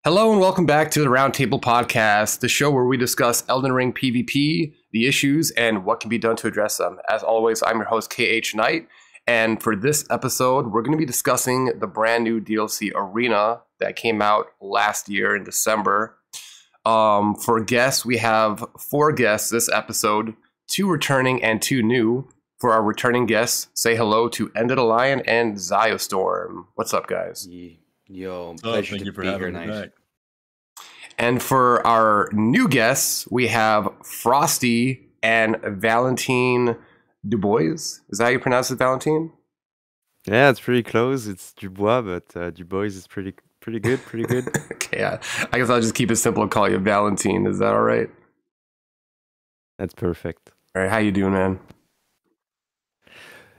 Hello and welcome back to the Roundtable podcast, the show where we discuss Elden Ring PvP, the issues, and what can be done to address them. As always, I'm your host, KH Knight, and for this episode, we're going to be discussing the brand new DLC Arena that came out last year in December. For guests, we have 4 guests this episode, 2 returning and 2 new. For our returning guests, say hello to Endathelion and Ziostorm. What's up, guys? Yo, pleasure thank you to for be here, having me Knight. back. And for our new guests, we have Frosty and Valentin Dubois. Is that how you pronounce it, Valentin? Yeah, it's pretty close. It's Dubois, but Dubois is pretty good, pretty good. Okay, yeah. I guess I'll just keep it simple and call you Valentin. Is that all right? That's perfect. All right, how you doing, man?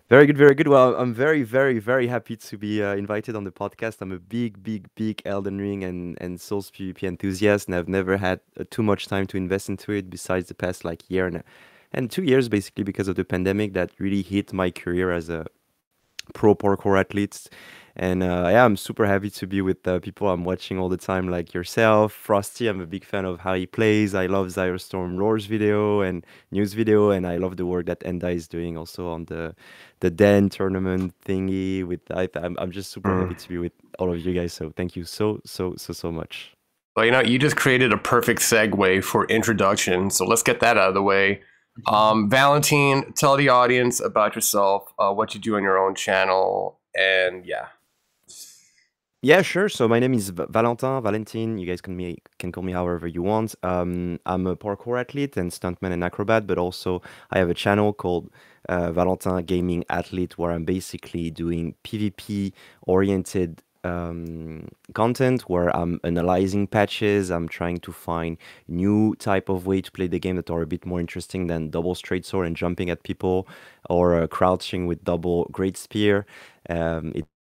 Very good, very good. Well, I'm very, very, very happy to be invited on the podcast. I'm a big Elden Ring and Souls PvP enthusiast, and I've never had too much time to invest into it besides the past year and 2 years, basically, because of the pandemic that really hit my career as a pro parkour athlete. And yeah, I'm super happy to be with people I'm watching all the time, like yourself, Frosty. I'm a big fan of how he plays. I love Ziostorm Roar's video and news video, and I love the work that Enda is doing also on the Den tournament thingy. I'm just super happy to be with all of you guys. So thank you so much. Well, you just created a perfect segue for introduction. So let's get that out of the way. Valentin, tell the audience about yourself, what you do on your own channel, and yeah. Yeah, sure. So my name is Valentin. You guys can call me however you want. I'm a parkour athlete and stuntman and acrobat, but also I have a channel called Valentin Gaming Athlete, where I'm basically doing PvP oriented content, where I'm analyzing patches. I'm trying to find new type of way to play the game that are a bit more interesting than double straight sword and jumping at people, or crouching with double great spear.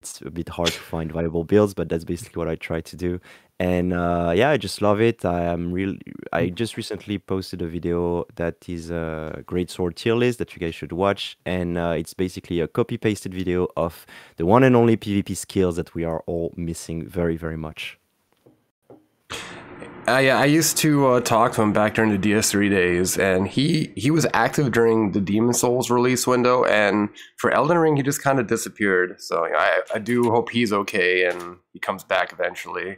It's a bit hard to find viable builds, but that's basically what I try to do. And yeah, I just love it. I just recently posted a video that is a great sword tier list that you guys should watch, and it's basically a copy pasted video of the one and only PvP skills that we are all missing very, very much. Yeah, I used to talk to him back during the DS3 days, and he was active during the Demon Souls release window, and for Elden Ring, he just kind of disappeared. So I do hope he's okay and he comes back eventually.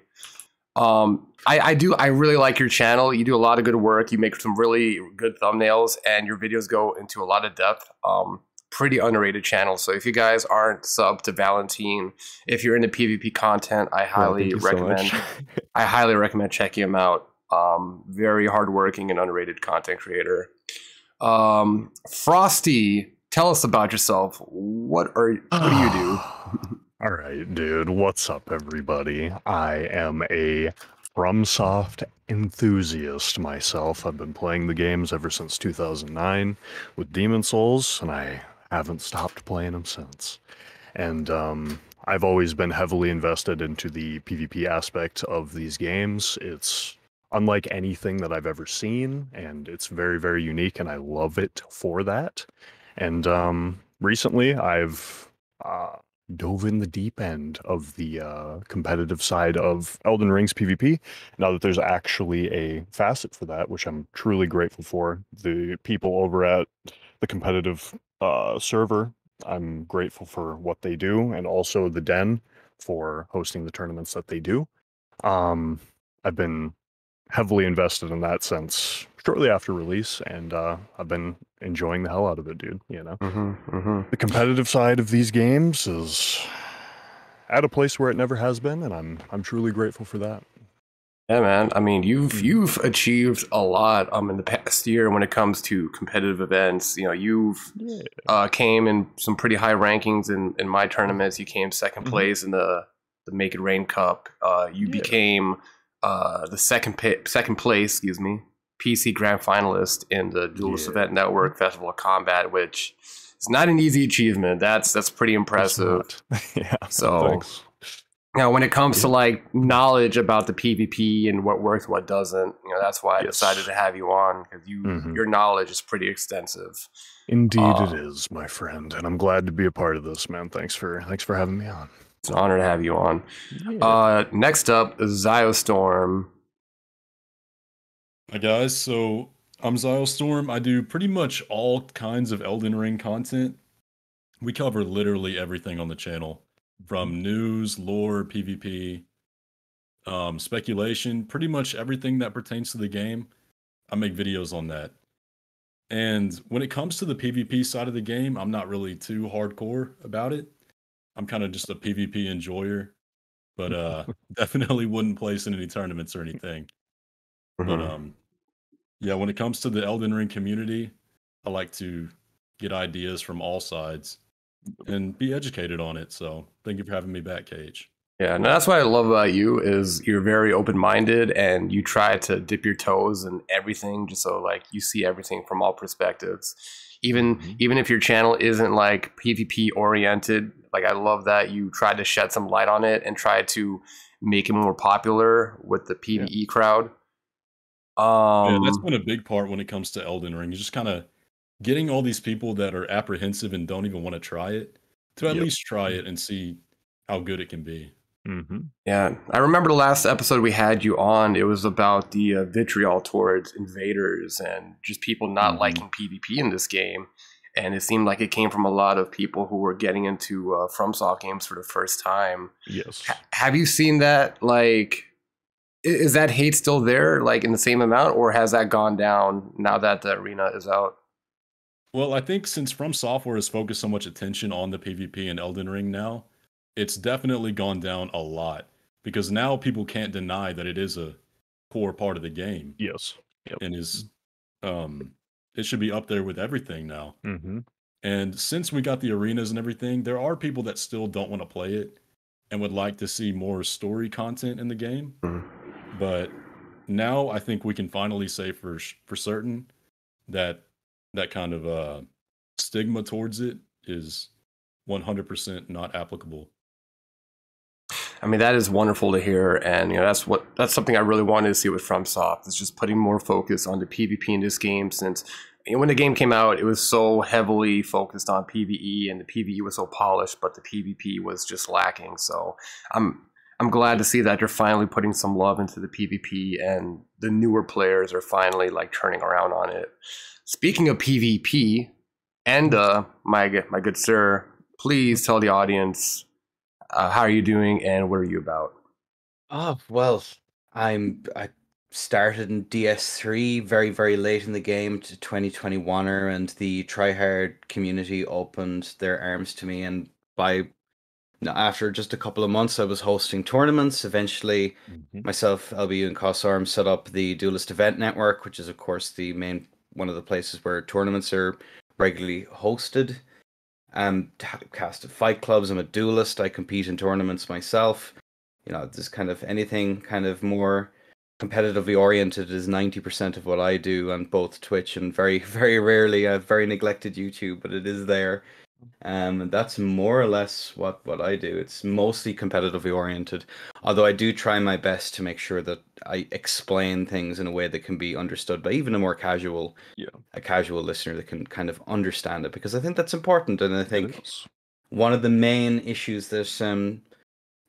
I really like your channel. You do a lot of good work. You make some really good thumbnails, and your videos go into a lot of depth. Pretty underrated channel. So if you guys aren't subbed to Valentin, if you're into PvP content, I highly recommend. I highly recommend checking him out. Very hardworking and underrated content creator. Frosty, tell us about yourself. What do you do? All right, dude. What's up, everybody? I am a FromSoft enthusiast myself. I've been playing the games ever since 2009 with Demon Souls, and I haven't stopped playing them since. And I've always been heavily invested into the PvP aspect of these games. It's unlike anything that I've ever seen, and it's very, very unique, and I love it for that. And recently, I've dove in the deep end of the competitive side of Elden Ring's PvP, now that there's actually a facet for that, which I'm truly grateful for. The people over at the competitive server, I'm grateful for what they do, and also the Den for hosting the tournaments that they do. I've been heavily invested in that since shortly after release, and I've been enjoying the hell out of it, dude. The competitive side of these games is at a place where it never has been, and I'm truly grateful for that. Yeah, man. I mean, you've achieved a lot in the past year when it comes to competitive events. You've came in some pretty high rankings in my tournaments. You came second place in the Make It Rain Cup. You became the second place, PC Grand Finalist in the Duelist Event Network Festival of Combat, which is not an easy achievement. That's pretty impressive. Yeah. So. Thanks. Now, when it comes to knowledge about the PvP and what works, what doesn't, that's why I decided to have you on, because your knowledge is pretty extensive. Indeed, it is, my friend, and I'm glad to be a part of this, man. Thanks for having me on. It's an honor to have you on. Yeah. Next up, Ziostorm. Hi guys, so I'm Ziostorm. I do pretty much all kinds of Elden Ring content. We cover literally everything on the channel, from news, lore, PvP, speculation, pretty much everything that pertains to the game. I make videos on that. And when it comes to the PvP side of the game, I'm not really too hardcore about it. I'm kind of just a PvP enjoyer, but definitely wouldn't place in any tournaments or anything. But yeah, when it comes to the Elden Ring community, I like to get ideas from all sides and be educated on it. So thank you for having me back, Cage. Yeah, and that's what I love about you is you're very open-minded and you try to dip your toes in everything just so like you see everything from all perspectives. Even if your channel isn't like PvP oriented, like I love that you try to shed some light on it and try to make it more popular with the PvE crowd. Yeah, that's been a big part when it comes to Elden Ring. Just kind of getting all these people that are apprehensive and don't even want to try it to at least try it and see how good it can be. Yeah, I remember the last episode we had you on. It was about the vitriol towards invaders and just people not liking PvP in this game. And it seemed like it came from a lot of people who were getting into FromSoft games for the first time. Yes. Have you seen that? Like, is that hate still there, like in the same amount, or has that gone down now that the arena is out? Well, I think since From Software has focused so much attention on the PvP and Elden Ring now, it's definitely gone down a lot because now people can't deny that it is a core part of the game. Yes. And is it should be up there with everything now. And since we got the arenas and everything, there are people that still don't want to play it and would like to see more story content in the game. But now I think we can finally say for certain that that kind of stigma towards it is 100% not applicable. I mean, that is wonderful to hear, and you know that's something I really wanted to see with FromSoft. It's just putting more focus on the PvP in this game. Since when the game came out, it was so heavily focused on PvE, and the PvE was so polished, but the PvP was just lacking. So I'm glad to see that you're finally putting some love into the PvP, and the newer players are finally like turning around on it. Speaking of PvP, Enda, my good sir, please tell the audience. How are you doing, and what are you about? Oh, well, I started in DS3 very, very late in the game to 2021er, and the tryhard community opened their arms to me. And after just a couple of months, I was hosting tournaments. Eventually, myself, LBU, and Cosarm set up the Duelist Event Network, which is, of course, one of the places where tournaments are regularly hosted. Cast of fight clubs. I'm a duelist. I compete in tournaments myself. You know, this kind of anything kind of more competitively oriented is 90% of what I do on both Twitch and very, very rarely a very neglected YouTube, but it is there. And that's more or less what I do. It's mostly competitively oriented, although I do try my best to make sure that I explain things in a way that can be understood by even a casual listener that can kind of understand it, because I think that's important. And I think one of the main issues that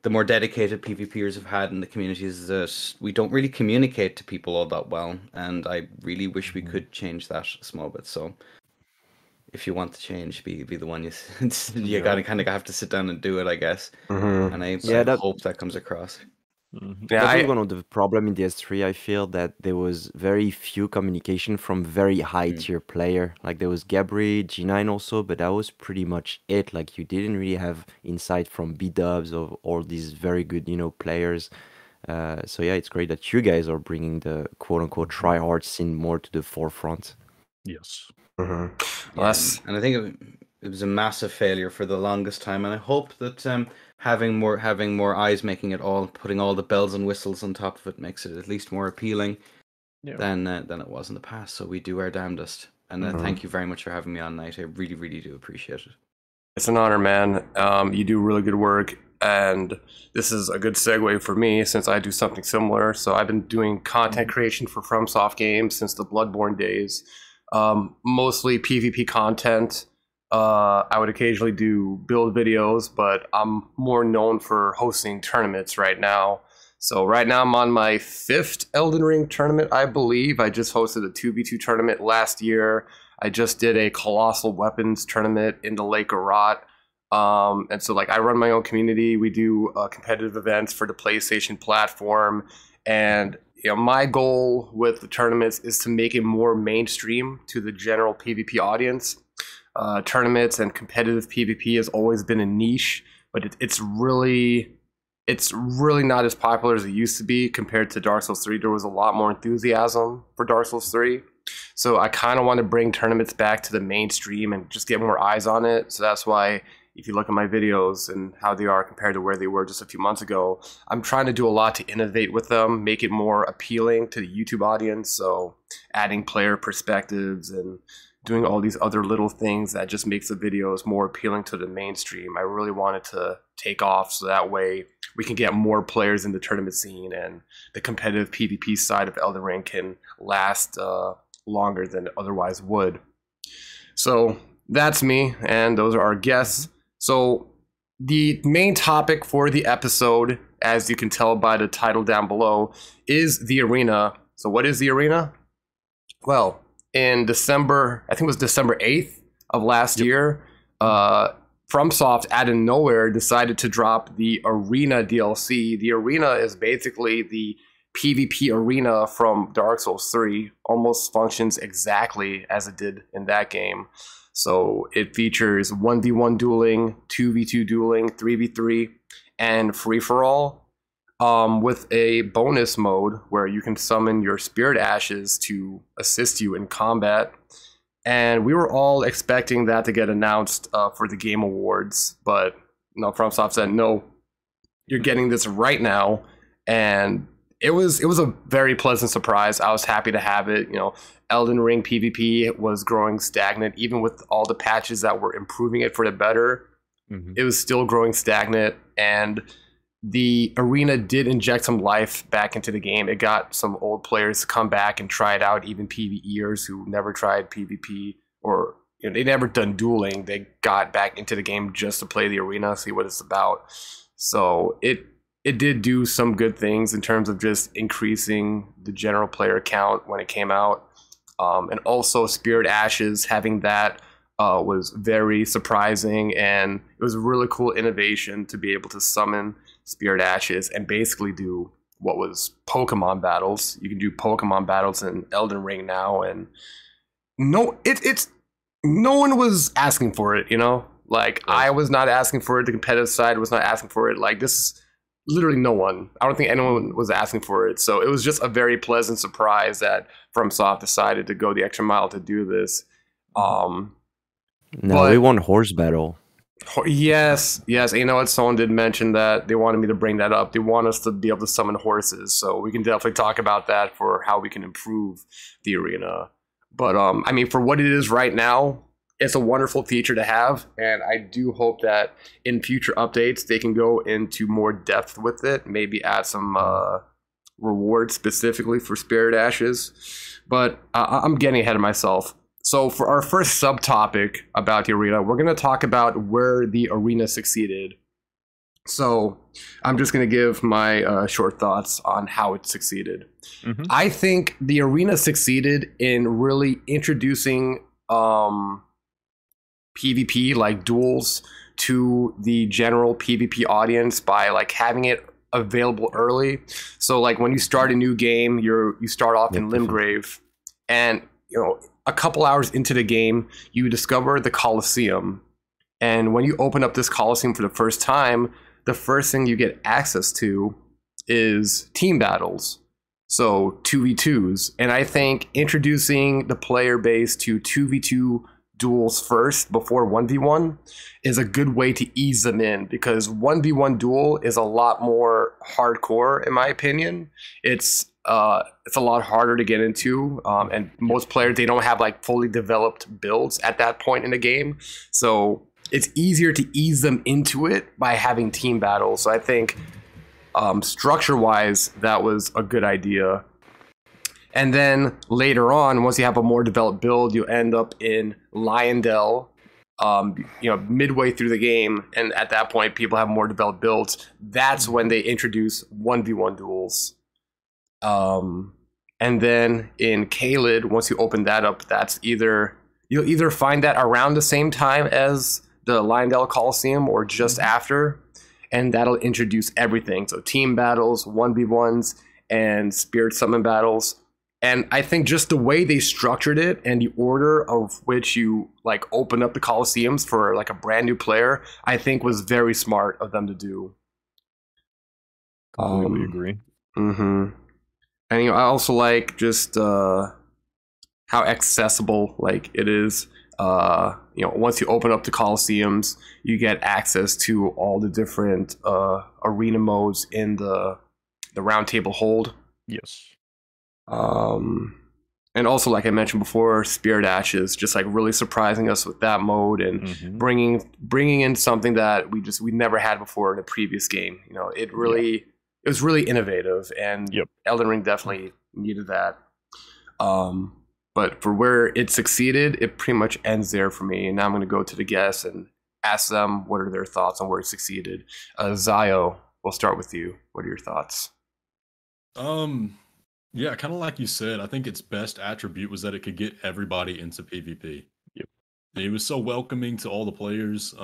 the more dedicated PvPers have had in the community is that we don't really communicate to people all that well, and I really wish we could change that a small bit. So if you want to change, be the one you gotta kind of have to sit down and do it, I guess. And I hope that comes across. That was one of the problem in DS3. I feel that there was very few communication from very high tier player. Like there was Gabri, G9 also, but that was pretty much it. Like you didn't really have insight from B-dubs or all these very good, players. So yeah, it's great that you guys are bringing the quote unquote try-hard scene more to the forefront. Yes. And I think it was a massive failure for the longest time, and I hope that having more eyes making it all, putting all the bells and whistles on top of it, makes it at least more appealing than it was in the past. So we do our damnedest, and thank you very much for having me on tonight. I really, really do appreciate it. It's an honor, man. You do really good work, and this is a good segue for me since I do something similar. So I've been doing content creation for FromSoft games since the Bloodborne days. Mostly PvP content. I would occasionally do build videos, but I'm more known for hosting tournaments right now. So right now I'm on my 5th Elden Ring tournament, I believe. I just hosted a 2v2 tournament last year. I just did a Colossal Weapons tournament in the Lake of Rot. And so like I run my own community. We do competitive events for the PlayStation platform. And my goal with the tournaments is to make it more mainstream to the general PvP audience. Tournaments and competitive PvP has always been a niche, but it's really not as popular as it used to be compared to Dark Souls 3. There was a lot more enthusiasm for Dark Souls 3. So I kind of want to bring tournaments back to the mainstream and just get more eyes on it. So that's why if you look at my videos and how they are compared to where they were just a few months ago, I'm trying to do a lot to innovate with them, make it more appealing to the YouTube audience. So adding player perspectives and doing all these other little things that just makes the videos more appealing to the mainstream. I really wanted to take off so that way we can get more players in the tournament scene and the competitive PvP side of Elden Ring can last longer than it otherwise would. So that's me, and those are our guests. So the main topic for the episode, as you can tell by the title down below, is the arena. So what is the arena? Well, in December, I think it was December 8th of last year, FromSoft out of nowhere decided to drop the Arena DLC. The Arena is basically the PvP arena from Dark Souls 3, almost functions exactly as it did in that game. So it features 1v1 dueling, 2v2 dueling, 3v3, and free-for-all. With a bonus mode where you can summon your spirit ashes to assist you in combat. And we were all expecting that to get announced for the Game Awards, but FromSoft said, no, you're getting this right now. And it was a very pleasant surprise. I was happy to have it. Elden Ring PvP was growing stagnant, even with all the patches that were improving it for the better. It was still growing stagnant, and the arena did inject some life back into the game. It got some old players to come back and try it out, even PvEers who never tried PvP or they never done dueling. They got back into the game just to play the arena, see what it's about. So it did do some good things in terms of just increasing the general player count when it came out. And also Spirit Ashes, having that was very surprising, and it was a really cool innovation to be able to summon Spirit Ashes and basically do what was Pokemon battles. You can do Pokemon battles in Elden Ring now, and no one was asking for it, Like, I was not asking for it, the competitive side was not asking for it. Like, this is literally no one. I don't think anyone was asking for it. So it was just a very pleasant surprise that FromSoft decided to go the extra mile to do this. We want horse battle. Yes. Someone did mention that. They wanted me to bring that up. They want us to be able to summon horses, so we can definitely talk about that for how we can improve the arena. But for what it is right now, it's a wonderful feature to have, and I do hope that in future updates they can go into more depth with it, maybe add some rewards specifically for Spirit Ashes. But I'm getting ahead of myself. So for our first subtopic about the arena, we're going to talk about where the arena succeeded. So I'm just going to give my short thoughts on how it succeeded. I think the arena succeeded in really introducing PvP, like duels, to the general PvP audience by like having it available early. So like when you start a new game, you start off in Limgrave, and a couple hours into the game, you discover the Colosseum. And when you open up this Colosseum for the first time, the first thing you get access to is team battles. So 2v2s. And I think introducing the player base to 2v2 duels first before 1v1 is a good way to ease them in, because 1v1 duel is a lot more hardcore, in my opinion. It's a lot harder to get into, and most players, they don't have like fully developed builds at that point in the game, so it's easier to ease them into it by having team battles. So I think structure wise that was a good idea. And then later on, once you have a more developed build, you end up in Lyondell, midway through the game, and at that point people have more developed builds. That's when they introduce 1v1 duels. And then in Caelid, once you open that up, you'll either find that around the same time as the Leyndell Coliseum or just after, and that'll introduce everything. So team battles, 1v1s, and spirit summon battles. And I think just the way they structured it and the order of which you like open up the Coliseums for like a brand new player, I think was very smart of them to do. Completely agree. Mm-hmm. And I also like just how accessible like it is. Once you open up the Coliseums, you get access to all the different arena modes in the Roundtable hold. Yes. And also, like I mentioned before, Spirit Ashes just like really surprising us with that mode and bringing in something that we never had before in a previous game. It was really innovative, and Elden Ring definitely needed that. But for where it succeeded, it pretty much ends there for me. And now I'm going to go to the guests and ask them what are their thoughts on where it succeeded. Zio, we'll start with you. What are your thoughts? Yeah, kind of like you said, I think its best attribute was that it could get everybody into PvP. Yep. It was so welcoming to all the players.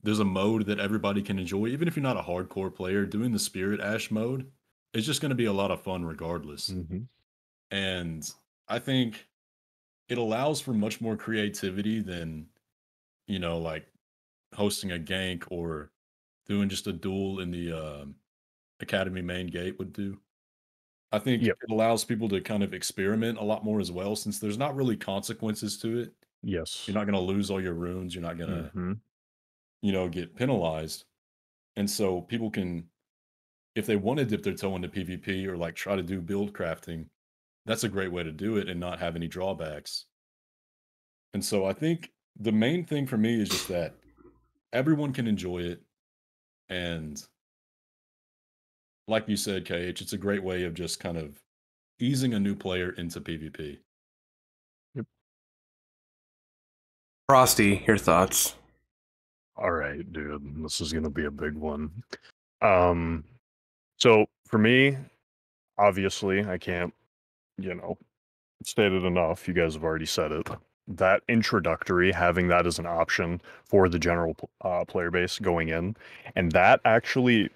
There's a mode that everybody can enjoy, even if you're not a hardcore player. Doing the Spirit Ash mode is just going to be a lot of fun regardless. And I think it allows for much more creativity than, like hosting a gank or doing just a duel in the Academy main gate would do. I think it allows people to kind of experiment a lot more as well, since there's not really consequences to it. Yes. You're not going to lose all your runes. You're not going to, get penalized. And so people can, if they want to dip their toe into PvP or like try to do build crafting, that's a great way to do it and not have any drawbacks. And so I think the main thing for me is just that everyone can enjoy it. And like you said, KH, it's a great way of just kind of easing a new player into PvP. Yep. Frosty, your thoughts? All right, dude, this is gonna be a big one. So for me, obviously, I can't, state it enough. You guys have already said it. That introductory, having that as an option for the general player base going in, and that actually,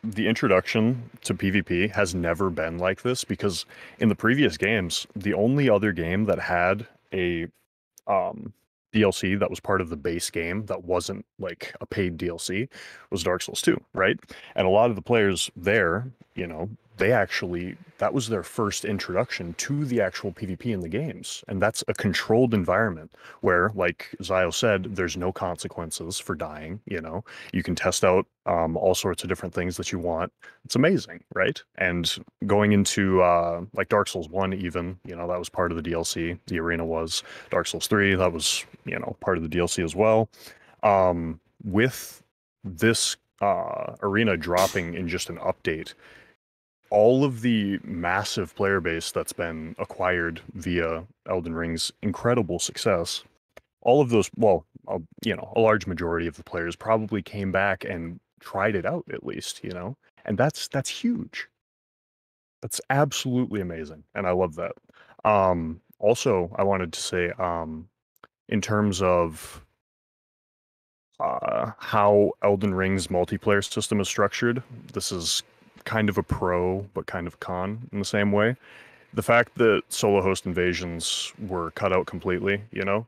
the introduction to PvP has never been like this, because in the previous games, the only other game that had a DLC that was part of the base game that wasn't like a paid DLC was Dark Souls 2, right? And a lot of the players there, that was their first introduction to the actual PvP in the games. And that's a controlled environment where, like Zio said, there's no consequences for dying, You can test out all sorts of different things that you want. It's amazing, right? And going into like Dark Souls 1 even, that was part of the DLC. The arena was. Dark Souls 3, that was, part of the DLC as well. With this arena dropping in just an update, all of the massive player base that's been acquired via Elden Ring's incredible success, all of those, a large majority of the players probably came back and tried it out at least, and that's huge. That's absolutely amazing, and I love that. Also, I wanted to say, in terms of how Elden Ring's multiplayer system is structured, this is kind of a pro, but kind of con in the same way. The fact that solo host invasions were cut out completely,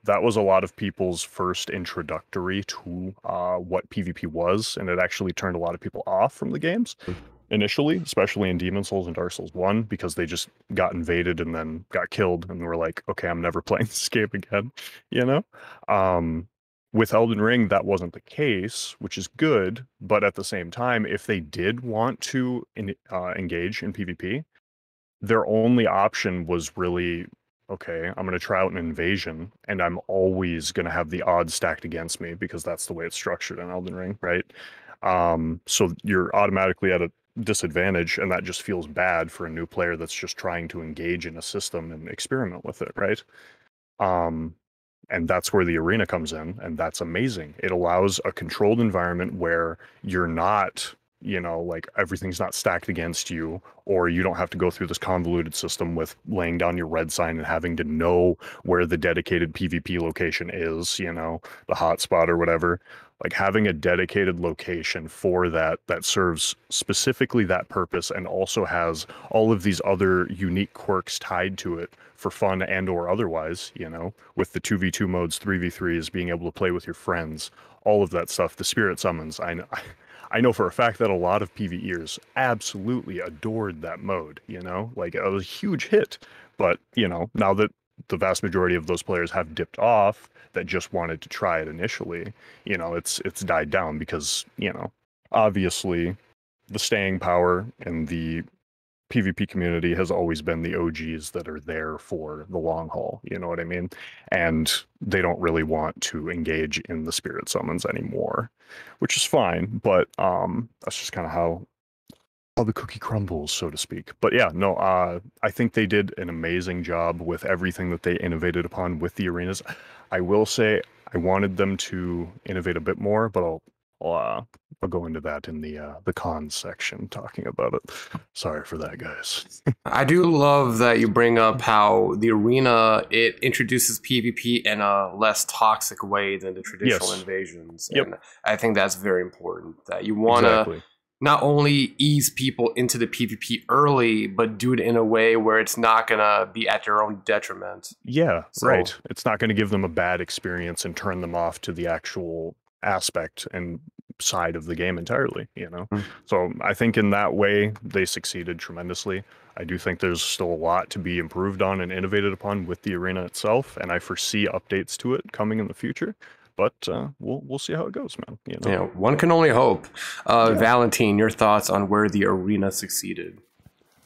that was a lot of people's first introductory to what PvP was, and it actually turned a lot of people off from the games initially, especially in Demon Souls and Dark Souls 1, because they just got invaded and then got killed, and were like, okay, I'm never playing this game again, With Elden Ring, that wasn't the case, which is good, but at the same time, if they did want to engage in PvP, their only option was really, okay, I'm going to try out an invasion, and I'm always going to have the odds stacked against me, because that's the way it's structured in Elden Ring, right? So you're automatically at a disadvantage, and that just feels bad for a new player that's just trying to engage in a system and experiment with it, right? And that's where the arena comes in, and that's amazing. It allows a controlled environment where you're not, like everything's not stacked against you, or you don't have to go through this convoluted system with laying down your red sign and having to know where the dedicated PvP location is, the hotspot or whatever. Like having a dedicated location for that serves specifically that purpose and also has all of these other unique quirks tied to it for fun and or otherwise, with the 2v2 modes, 3v3s, being able to play with your friends, all of that stuff, the spirit summons. I know for a fact that a lot of PvEers absolutely adored that mode, like it was a huge hit. But, now that the vast majority of those players have dipped off that just wanted to try it initially, it's died down because, obviously the staying power and the PvP community has always been the OGs that are there for the long haul, you know what I mean? And they don't really want to engage in the spirit summons anymore, which is fine, but that's just kind of how the cookie crumbles, so to speak. But yeah, no, I think they did an amazing job with everything that they innovated upon with the arenas. I will say I wanted them to innovate a bit more, but I'll go into that in the cons section talking about it. Sorry for that, guys. I do love that you bring up how the arena, it introduces PvP in a less toxic way than the traditional invasions. Yep. And I think that's very important, that you want to not only ease people into the PvP early, but do it in a way where it's not going to be at their own detriment. Yeah, right. It's not going to give them a bad experience and turn them off to the actual aspect and side of the game entirely, So I think in that way they succeeded tremendously. I do think there's still a lot to be improved on and innovated upon with the arena itself, and I foresee updates to it coming in the future. But we'll see how it goes, man. Yeah, one can only hope. Valentin, your thoughts on where the arena succeeded?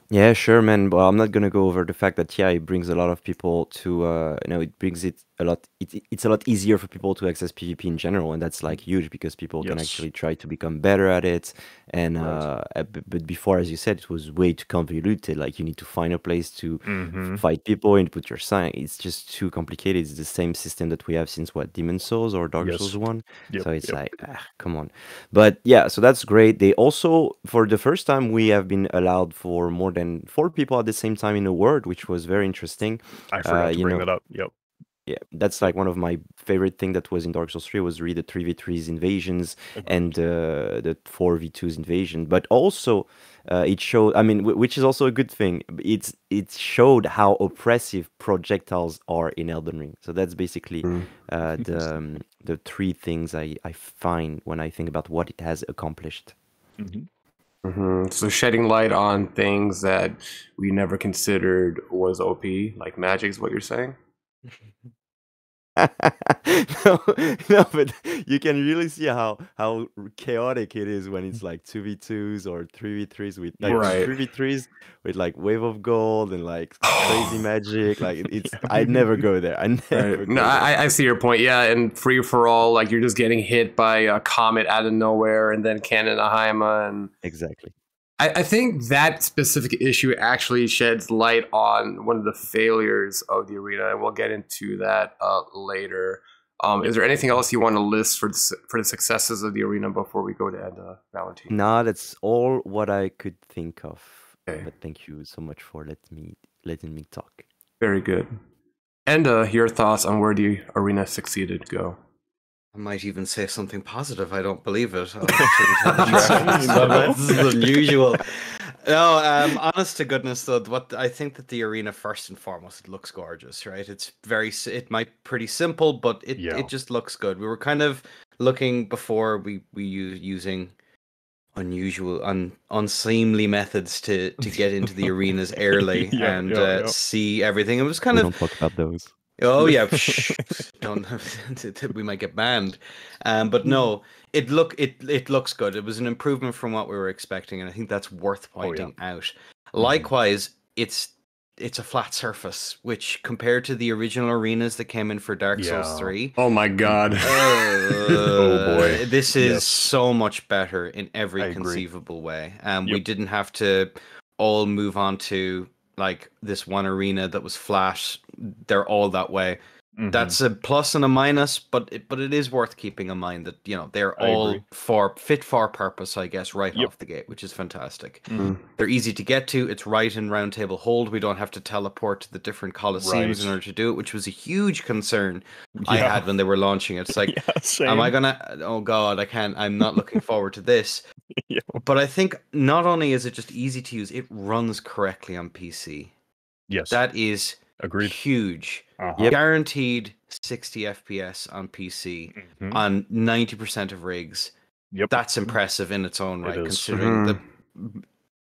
Yeah, sure, man. Well, I'm not gonna go over the fact that it brings a lot of people to it brings it a lot. It's a lot easier for people to access PvP in general, and that's like huge because people can actually try to become better at it. And but before, as you said, it was way too convoluted. Like you need to find a place to fight people and put your sign. It's just too complicated. It's the same system that we have since Demon Souls or Dark Souls 1. So it's like, come on. But yeah, so that's great. They also, for the first time, we have been allowed for more than 4 people at the same time in a word, which was very interesting. I forgot to bring that up. Yeah, that's like one of my favorite thing that was in Dark Souls 3 was really the 3v3s invasions and the 4v2s invasion. But also it showed, which is also a good thing. It showed how oppressive projectiles are in Elden Ring. So that's basically the 3 things I find when I think about what it has accomplished. So shedding light on things that we never considered was OP, like magic is what you're saying? no, but you can really see how chaotic it is when it's like 2v2s or 3v3s with 3v3s with like wave of gold and like crazy magic. Like it's I never go there. I see your point. Yeah, and free for all, like you're just getting hit by a comet out of nowhere and then Kananaheima and exactly. I think that specific issue actually sheds light on one of the failures of the arena, and we'll get into that later. Is there anything else you want to list for the successes of the arena before we go to Enda, Valentin? No, that's all what I could think of. Okay. But thank you so much for letting me talk. Very good. Enda, your thoughts on where the arena succeeded go? I might even say something positive. I don't believe it. This is unusual. No, honest to goodness, though, what I think that the arena, first and foremost, it looks gorgeous, right? It might pretty simple, but it just looks good. We were kind of looking before we using unusual, unseemly methods to get into the arenas early and see everything. It was kind of don't talk about those. Oh yeah, don't we might get banned, but no, it looks good. It was an improvement from what we were expecting, and I think that's worth pointing out. Likewise, it's a flat surface, which compared to the original arenas that came in for Dark Souls 3, oh my god, oh boy, this is so much better in every conceivable way. We didn't have to all move on to like this one arena that was flat. They're all that way. That's a plus and a minus, but it is worth keeping in mind that they're all fit for purpose, I guess, right off the gate, which is fantastic. They're easy to get to. It's right in Roundtable Hold. We don't have to teleport to the different Colosseums in order to do it, which was a huge concern I had when they were launching it. It's like, am I gonna? Oh God, I can't. I'm not looking forward to this. But I think not only is it just easy to use, it runs correctly on PC. Yes, that is huge. Guaranteed 60 FPS on PC on 90% of rigs. That's impressive in its own right, considering the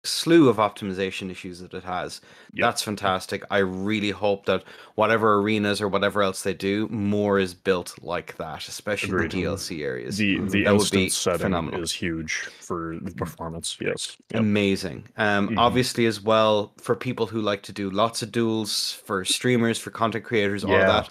slew of optimization issues that it has. That's fantastic. I really hope that whatever arenas or whatever else they do, more is built like that, especially the DLC areas. The that would be instance setting phenomenal. is huge for the performance. Yes, amazing. Obviously, as well, for people who like to do lots of duels, for streamers, for content creators, all of that.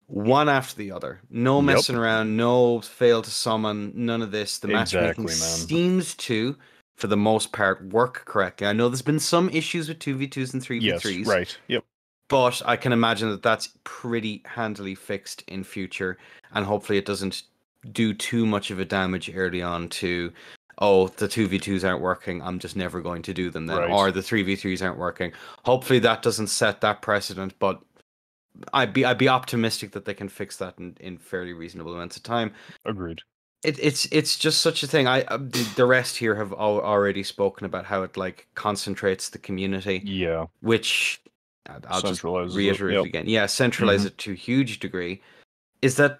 One after the other. No messing around, no fail to summon, none of this. The matchmaking seems to, for the most part, work correctly. I know there's been some issues with 2v2s and 3v3s. Yes, right. Yep. But I can imagine that that's pretty handily fixed in future, and hopefully it doesn't do too much of a damage early on to, the 2v2s aren't working, I'm just never going to do them then, or the 3v3s aren't working. Hopefully that doesn't set that precedent, but I'd be optimistic that they can fix that in fairly reasonable amounts of time. Agreed. It's just such a thing. The rest here have already spoken about how it like concentrates the community. Yeah. Which I'll just reiterate again. Yeah, centralize it to a huge degree. Is that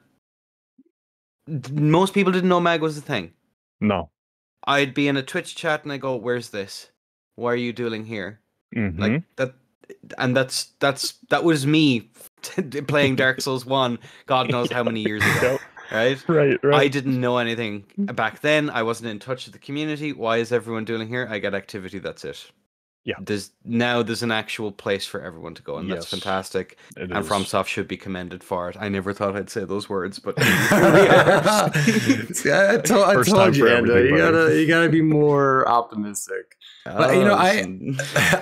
most people didn't know MAG was a thing? No. I'd be in a Twitch chat and I go, "Where's this? Why are you dueling here?" Like that. And that was me playing Dark Souls 1 God knows how many years ago. Right? I didn't know anything back then. I wasn't in touch with the community. Why is everyone doing here? I get activity, that's it. Yeah. There's an actual place for everyone to go, and that's fantastic. And FromSoft should be commended for it. I never thought I'd say those words, but I told you, Enda, you gotta be more optimistic. But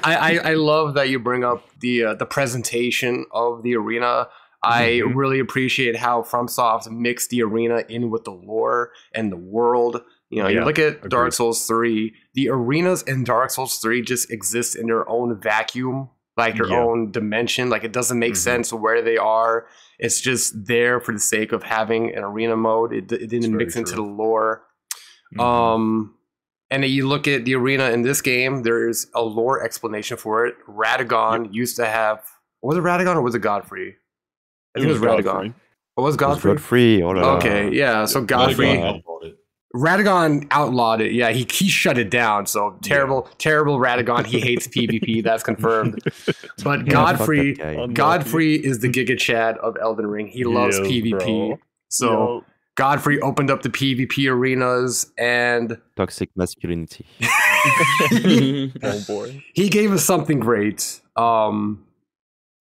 I love that you bring up the presentation of the arena. I really appreciate how FromSoft mixed the arena in with the lore and the world. You look at Dark Souls 3, the arenas in Dark Souls 3 just exist in their own vacuum, like their own dimension. Like it doesn't make sense where they are. It's just there for the sake of having an arena mode. It didn't mix into the lore. And then you look at the arena in this game, there's a lore explanation for it. Radagon used to have, was it Radagon or was it Godfrey? I think it was Radagon. What was Godfrey? Godfrey. Okay, yeah. So Godfrey, Radagon outlawed it. Yeah, he shut it down. So terrible Radagon. He hates PvP. That's confirmed. But Godfrey is the Giga Chad of Elden Ring. He loves PvP. Bro. So Godfrey opened up the PvP arenas and toxic masculinity. Oh boy. He gave us something great.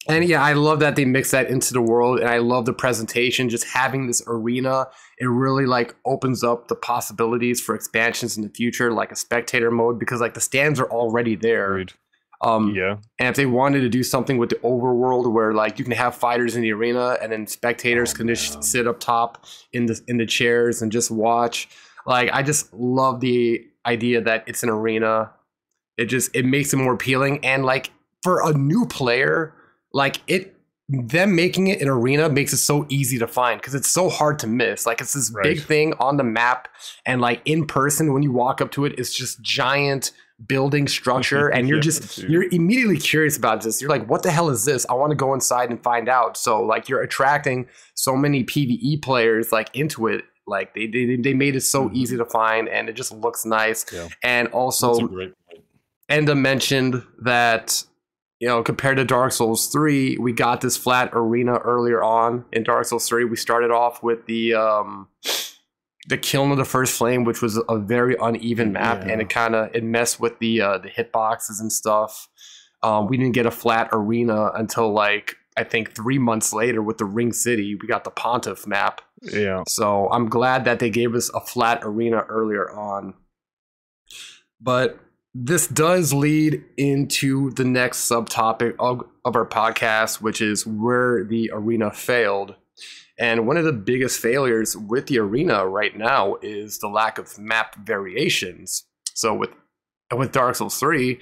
And yeah, I love that they mix that into the world, and I love the presentation. Just having this arena, it really like opens up the possibilities for expansions in the future, like a spectator mode, because like the stands are already there. Agreed. And if they wanted to do something with the overworld where like you can have fighters in the arena and then spectators can just sit up top in the chairs and just watch. Like I just love the idea that it's an arena. It makes it more appealing, and like for a new player, like them making it an arena makes it so easy to find because it's so hard to miss. Like it's this big thing on the map, and like in person when you walk up to it, it's just giant building structure, and you're immediately curious about this. You're like, what the hell is this? I want to go inside and find out. So like you're attracting so many PvE players like into it. Like they made it so easy to find, and it just looks nice. Yeah. And also Enda mentioned that, compared to Dark Souls 3, we got this flat arena earlier on. In Dark Souls 3, we started off with the Kiln of the First Flame, which was a very uneven map, and it messed with the hitboxes and stuff. We didn't get a flat arena until like I think 3 months later with the Ring City. We got the Pontiff map. Yeah. So I'm glad that they gave us a flat arena earlier on. But this does lead into the next subtopic of our podcast, which is where the arena failed. And one of the biggest failures with the arena right now is the lack of map variations. So with Dark Souls 3,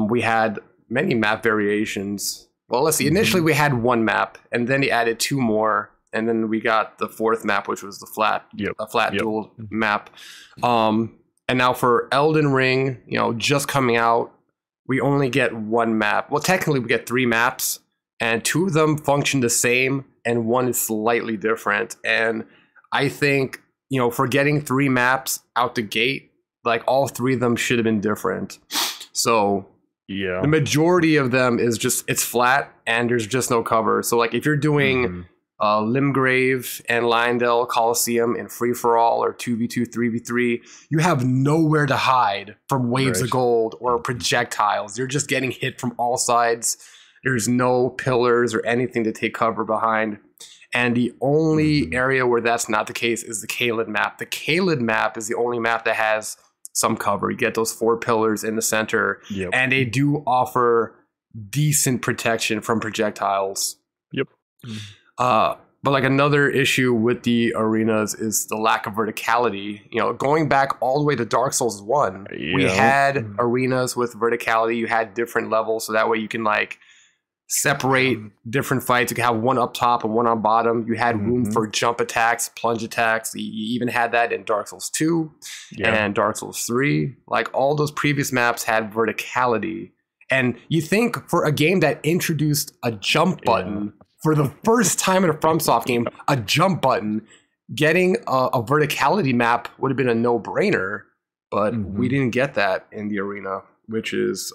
we had many map variations. Well, let's see. Initially, we had one map, and then he added two more, and then we got the fourth map, which was the flat dual map. And now for Elden Ring, just coming out, we only get one map. Well, technically, we get three maps, and two of them function the same, and one is slightly different. And I think, for getting three maps out the gate, like all three of them should have been different. So the majority of them is just, it's flat and there's just no cover. So like if you're doing Limgrave and Leyndell Coliseum in free-for-all or 2v2, 3v3, you have nowhere to hide from waves of gold or projectiles. You're just getting hit from all sides. There's no pillars or anything to take cover behind. And the only area where that's not the case is the Caelid map. The Caelid map is the only map that has some cover. You get those 4 pillars in the center, and they do offer decent protection from projectiles. But like another issue with the arenas is the lack of verticality. Going back all the way to Dark Souls 1, we had arenas with verticality. You had different levels, so that way you can like separate different fights. You could have one up top and one on bottom. You had room for jump attacks, plunge attacks. You even had that in Dark Souls 2 and Dark Souls 3. Like all those previous maps had verticality. And you think for a game that introduced a jump button for the first time in a FromSoft game, a jump button, getting a verticality map would have been a no-brainer. But we didn't get that in the arena, which is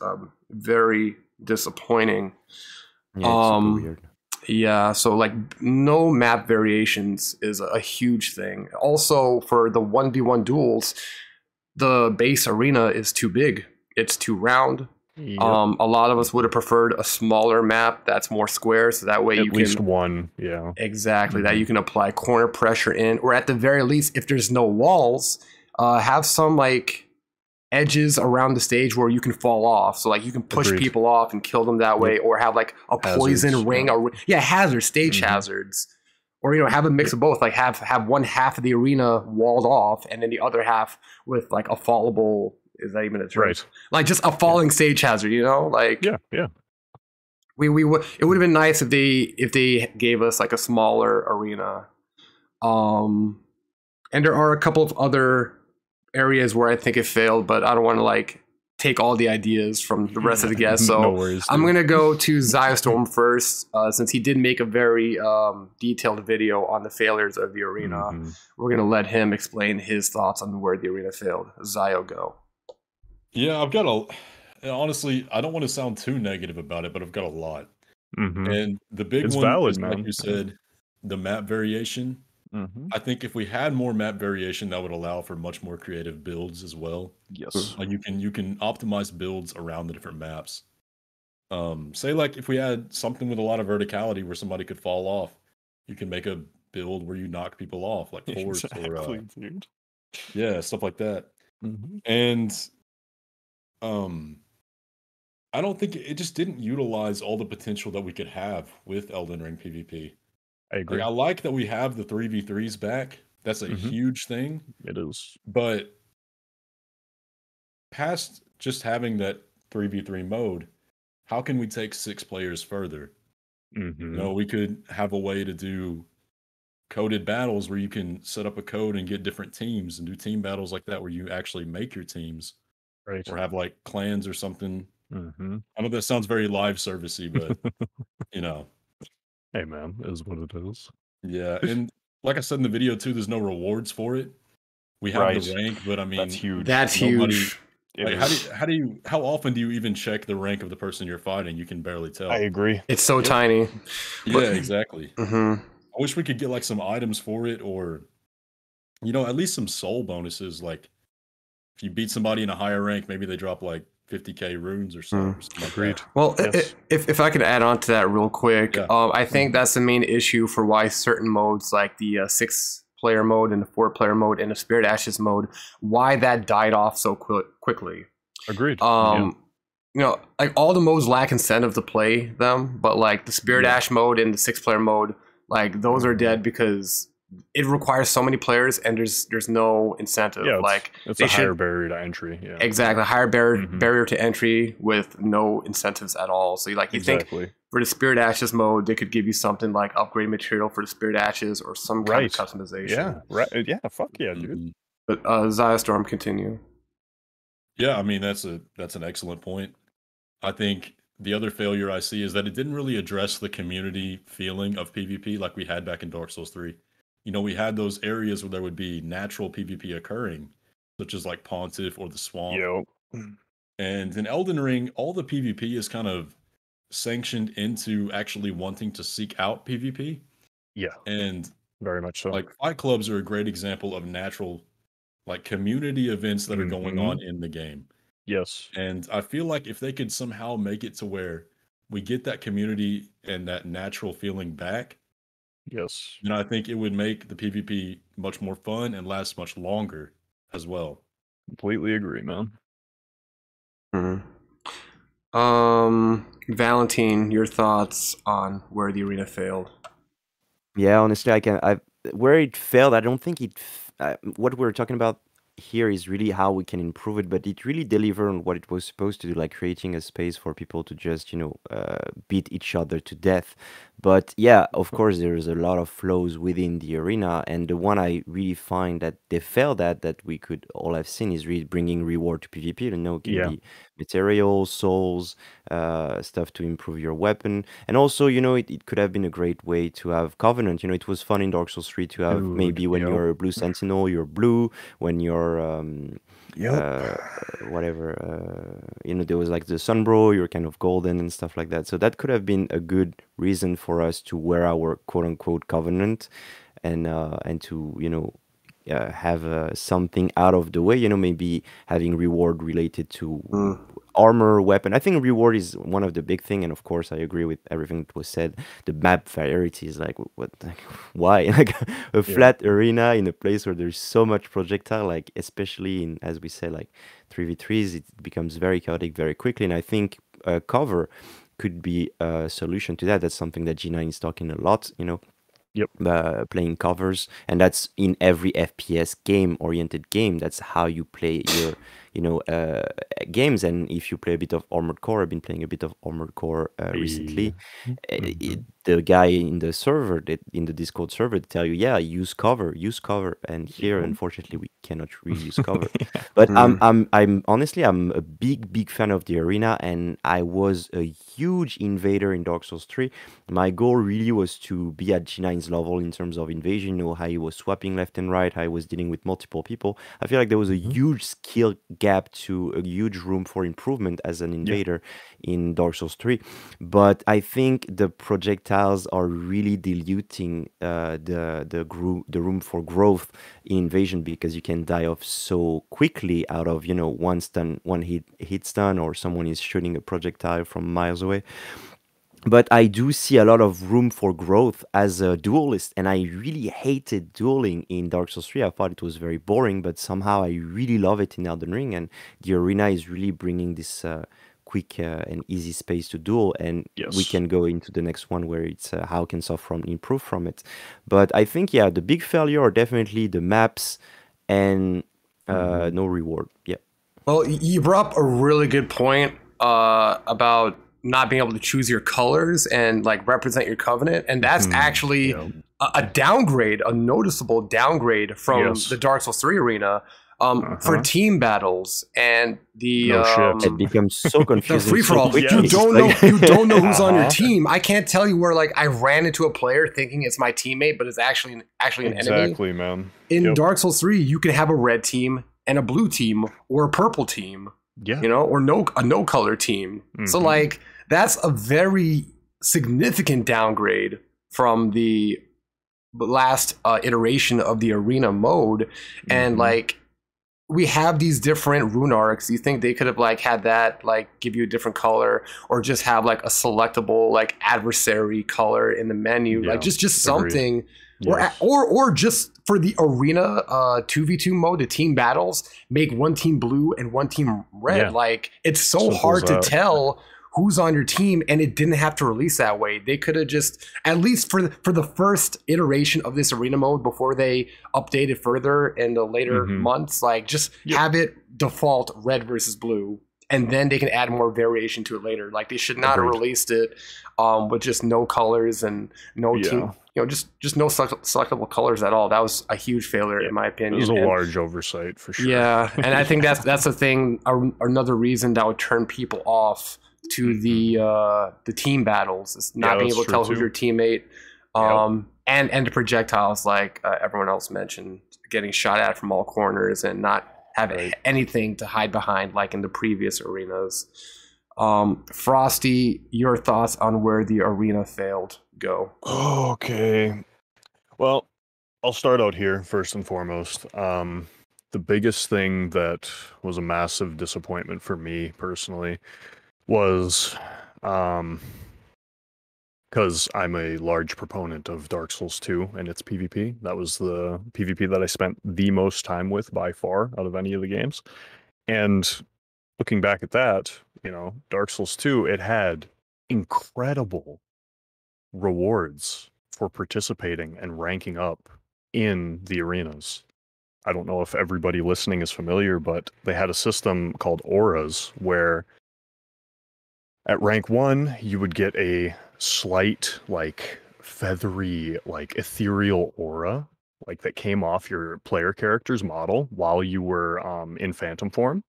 very disappointing. Yeah, it's super weird. Yeah, so like no map variations is a huge thing. Also, for the 1v1 duels, the base arena is too big. It's too round. A lot of us would have preferred a smaller map that's more square, so that way at least one. Exactly, that you can apply corner pressure in, or at the very least, if there's no walls, have some like edges around the stage where you can fall off, so like you can push people off and kill them that way, or have like a poison ring, or hazards, stage hazards, or have a mix of both, like have one half of the arena walled off and then the other half with like a fallable, is that even a term? Like just a falling stage hazard, like we would, it would have been nice if they gave us like a smaller arena. And there are a couple of other areas where I think it failed, but I don't want to like take all the ideas from the rest of the guests. So I'm going to go to Ziostorm first, since he did make a very detailed video on the failures of the arena. We're going to let him explain his thoughts on where the arena failed. Zio, go. Yeah, I've got honestly, I don't want to sound too negative about it, but I've got a lot. And the big one valid, is, like you said, the map variation. I think if we had more map variation, that would allow for much more creative builds as well. Like you can optimize builds around the different maps. Say like if we had something with a lot of verticality where somebody could fall off, you can make a build where you knock people off, like force or stuff like that. And I don't think it just didn't utilize all the potential that we could have with Elden Ring PvP. I agree. Like, I like that we have the 3v3s back. That's a huge thing. It is. But past just having that 3v3 mode, how can we take 6 players further? We could have a way to do coded battles where you can set up a code and get different teams and do team battles like that where you actually make your teams. Or have like clans or something. I know that sounds very live servicey, but Hey man, is what it is. Yeah, and like I said in the video too, there's no rewards for it. We have the rank, but I mean that's huge. That's huge. Like, how often do you even check the rank of the person you're fighting? You can barely tell. I agree. It's so tiny. Yeah, exactly. I wish we could get like some items for it, or at least some soul bonuses. Like if you beat somebody in a higher rank, maybe they drop like 50k runes or something. Agreed. Well, if I could add on to that real quick, I think that's the main issue for why certain modes like the 6-player mode and the 4-player mode and the Spirit Ashes mode, why that died off so quickly. Agreed. You know, like all the modes lack incentive to play them, but like the Spirit Ash mode and the 6-player mode, like those are dead because it requires so many players and there's no incentive. Yeah, like it's a higher barrier to entry. Yeah, exactly, higher barrier to entry with no incentives at all. So you think for the Spirit Ashes mode, they could give you something like upgrade material for the Spirit Ashes or some kind of customization. Yeah, right. Yeah, fuck yeah, dude. But Ziostorm, continue. Yeah, I mean that's an excellent point. I think the other failure I see is that it didn't really address the community feeling of PvP like we had back in Dark Souls 3. You know, we had those areas where there would be natural PvP occurring, such as like Pontiff or the Swamp. And in Elden Ring, all the PvP is kind of sanctioned into actually wanting to seek out PvP. Yeah. And very much so. Like fight clubs are a great example of natural like community events that are going on in the game. Yes. And I feel like if they could somehow make it to where we get that community and that natural feeling back, yes, then I think it would make the PvP much more fun and last much longer as well. Completely agree, man. Valentin, your thoughts on where the arena failed? Yeah, honestly, where it failed, I don't think what we're talking about here is really how we can improve it, but it really delivered on what it was supposed to do, like creating a space for people to just, beat each other to death. But yeah, of course, there's a lot of flaws within the arena, and the one I really find that they failed at, that we could all have seen, is really bringing reward to PvP. Give me materials, souls, stuff to improve your weapon, and also, it could have been a great way to have Covenant. It was fun in Dark Souls 3 to have maybe when you're a blue sentinel, you're blue. When you're there was like the Sunbro, you're kind of golden and stuff like that. So that could have been a good reason for us to wear our quote-unquote Covenant and to have something out of the way, maybe having reward related to armor, weapon. I think reward is one of the big thing, and of course I agree with everything that was said. The map variety is like, what, like, why? Like a flat arena in a place where there's so much projectile, like especially in, as we say, like 3v3s, it becomes very chaotic very quickly. And I think cover could be a solution to that. That's something that G9 is talking a lot, playing covers, and that's in every FPS game-oriented game. That's how you play your games. And if you play a bit of Armored Core, I've been playing a bit of Armored Core recently. The guy in the server, in the Discord server, they tell you, use cover. And here, unfortunately, we cannot really use cover. But I'm honestly, I'm a big fan of the arena, and I was a huge invader in Dark Souls 3. My goal really was to be at G9's level in terms of invasion. How he was swapping left and right, how he was dealing with multiple people. I feel like there was a huge skill gap to a huge room for improvement as an invader in Dark Souls 3. But I think the projectiles are really diluting the room for growth in invasion, because you can die off so quickly out of one hit stun, or someone is shooting a projectile from miles away. But I do see a lot of room for growth as a duelist, and I really hated dueling in Dark Souls 3. I thought it was very boring, but somehow I really love it in Elden Ring, and the arena is really bringing this quick and easy space to duel, and we can go into the next one where it's how can Softfront improve from it. But I think, the big failure are definitely the maps and no reward. Yeah. Well, you brought up a really good point about not being able to choose your colors and like represent your Covenant, and that's actually a downgrade, a noticeable downgrade from the Dark Souls 3 arena. For team battles and the it becomes so confusing. The free for all. You don't know who's on your team. I can't tell you where like I ran into a player thinking it's my teammate, but it's actually an enemy. Exactly, man. In Dark Souls 3, you can have a red team and a blue team or a purple team. Yeah. Or a no color team. So like that's a very significant downgrade from the last iteration of the arena mode. And like we have these different rune arcs. You think they could have like had that like give you a different color, or just have like a selectable like adversary color in the menu, like just something Yes. Or just for the arena 2v2 mode, the team battles, make one team blue and one team red. Yeah. Like, it's so Simple hard as to that. tell who's on your team, and it didn't have to release that way. They could have just, at least for the first iteration of this arena mode before they update it further in the later months, like, just have it default red versus blue, and then they can add more variation to it later. Like, they should not have released it with just no colors and no team, just no selectable colors at all. That was a huge failure in my opinion. It was a large oversight for sure. Yeah, and I think that's the thing. Another reason that would turn people off to the team battles is not being able to tell who's your teammate, and the projectiles, like everyone else mentioned, getting shot at from all corners and not having anything to hide behind like in the previous arenas. Frosty, your thoughts on where the arena failed? Go. Okay. Well, I'll start out here first and foremost. The biggest thing that was a massive disappointment for me personally was because I'm a large proponent of Dark Souls 2 and its PvP. That was the PvP that I spent the most time with by far out of any of the games. And looking back at that, Dark Souls 2, it had incredible rewards for participating and ranking up in the arenas. I don't know if everybody listening is familiar, but they had a system called auras where at rank 1, you would get a slight, like, feathery, like, ethereal aura, like, that came off your player character's model while you were in phantom form.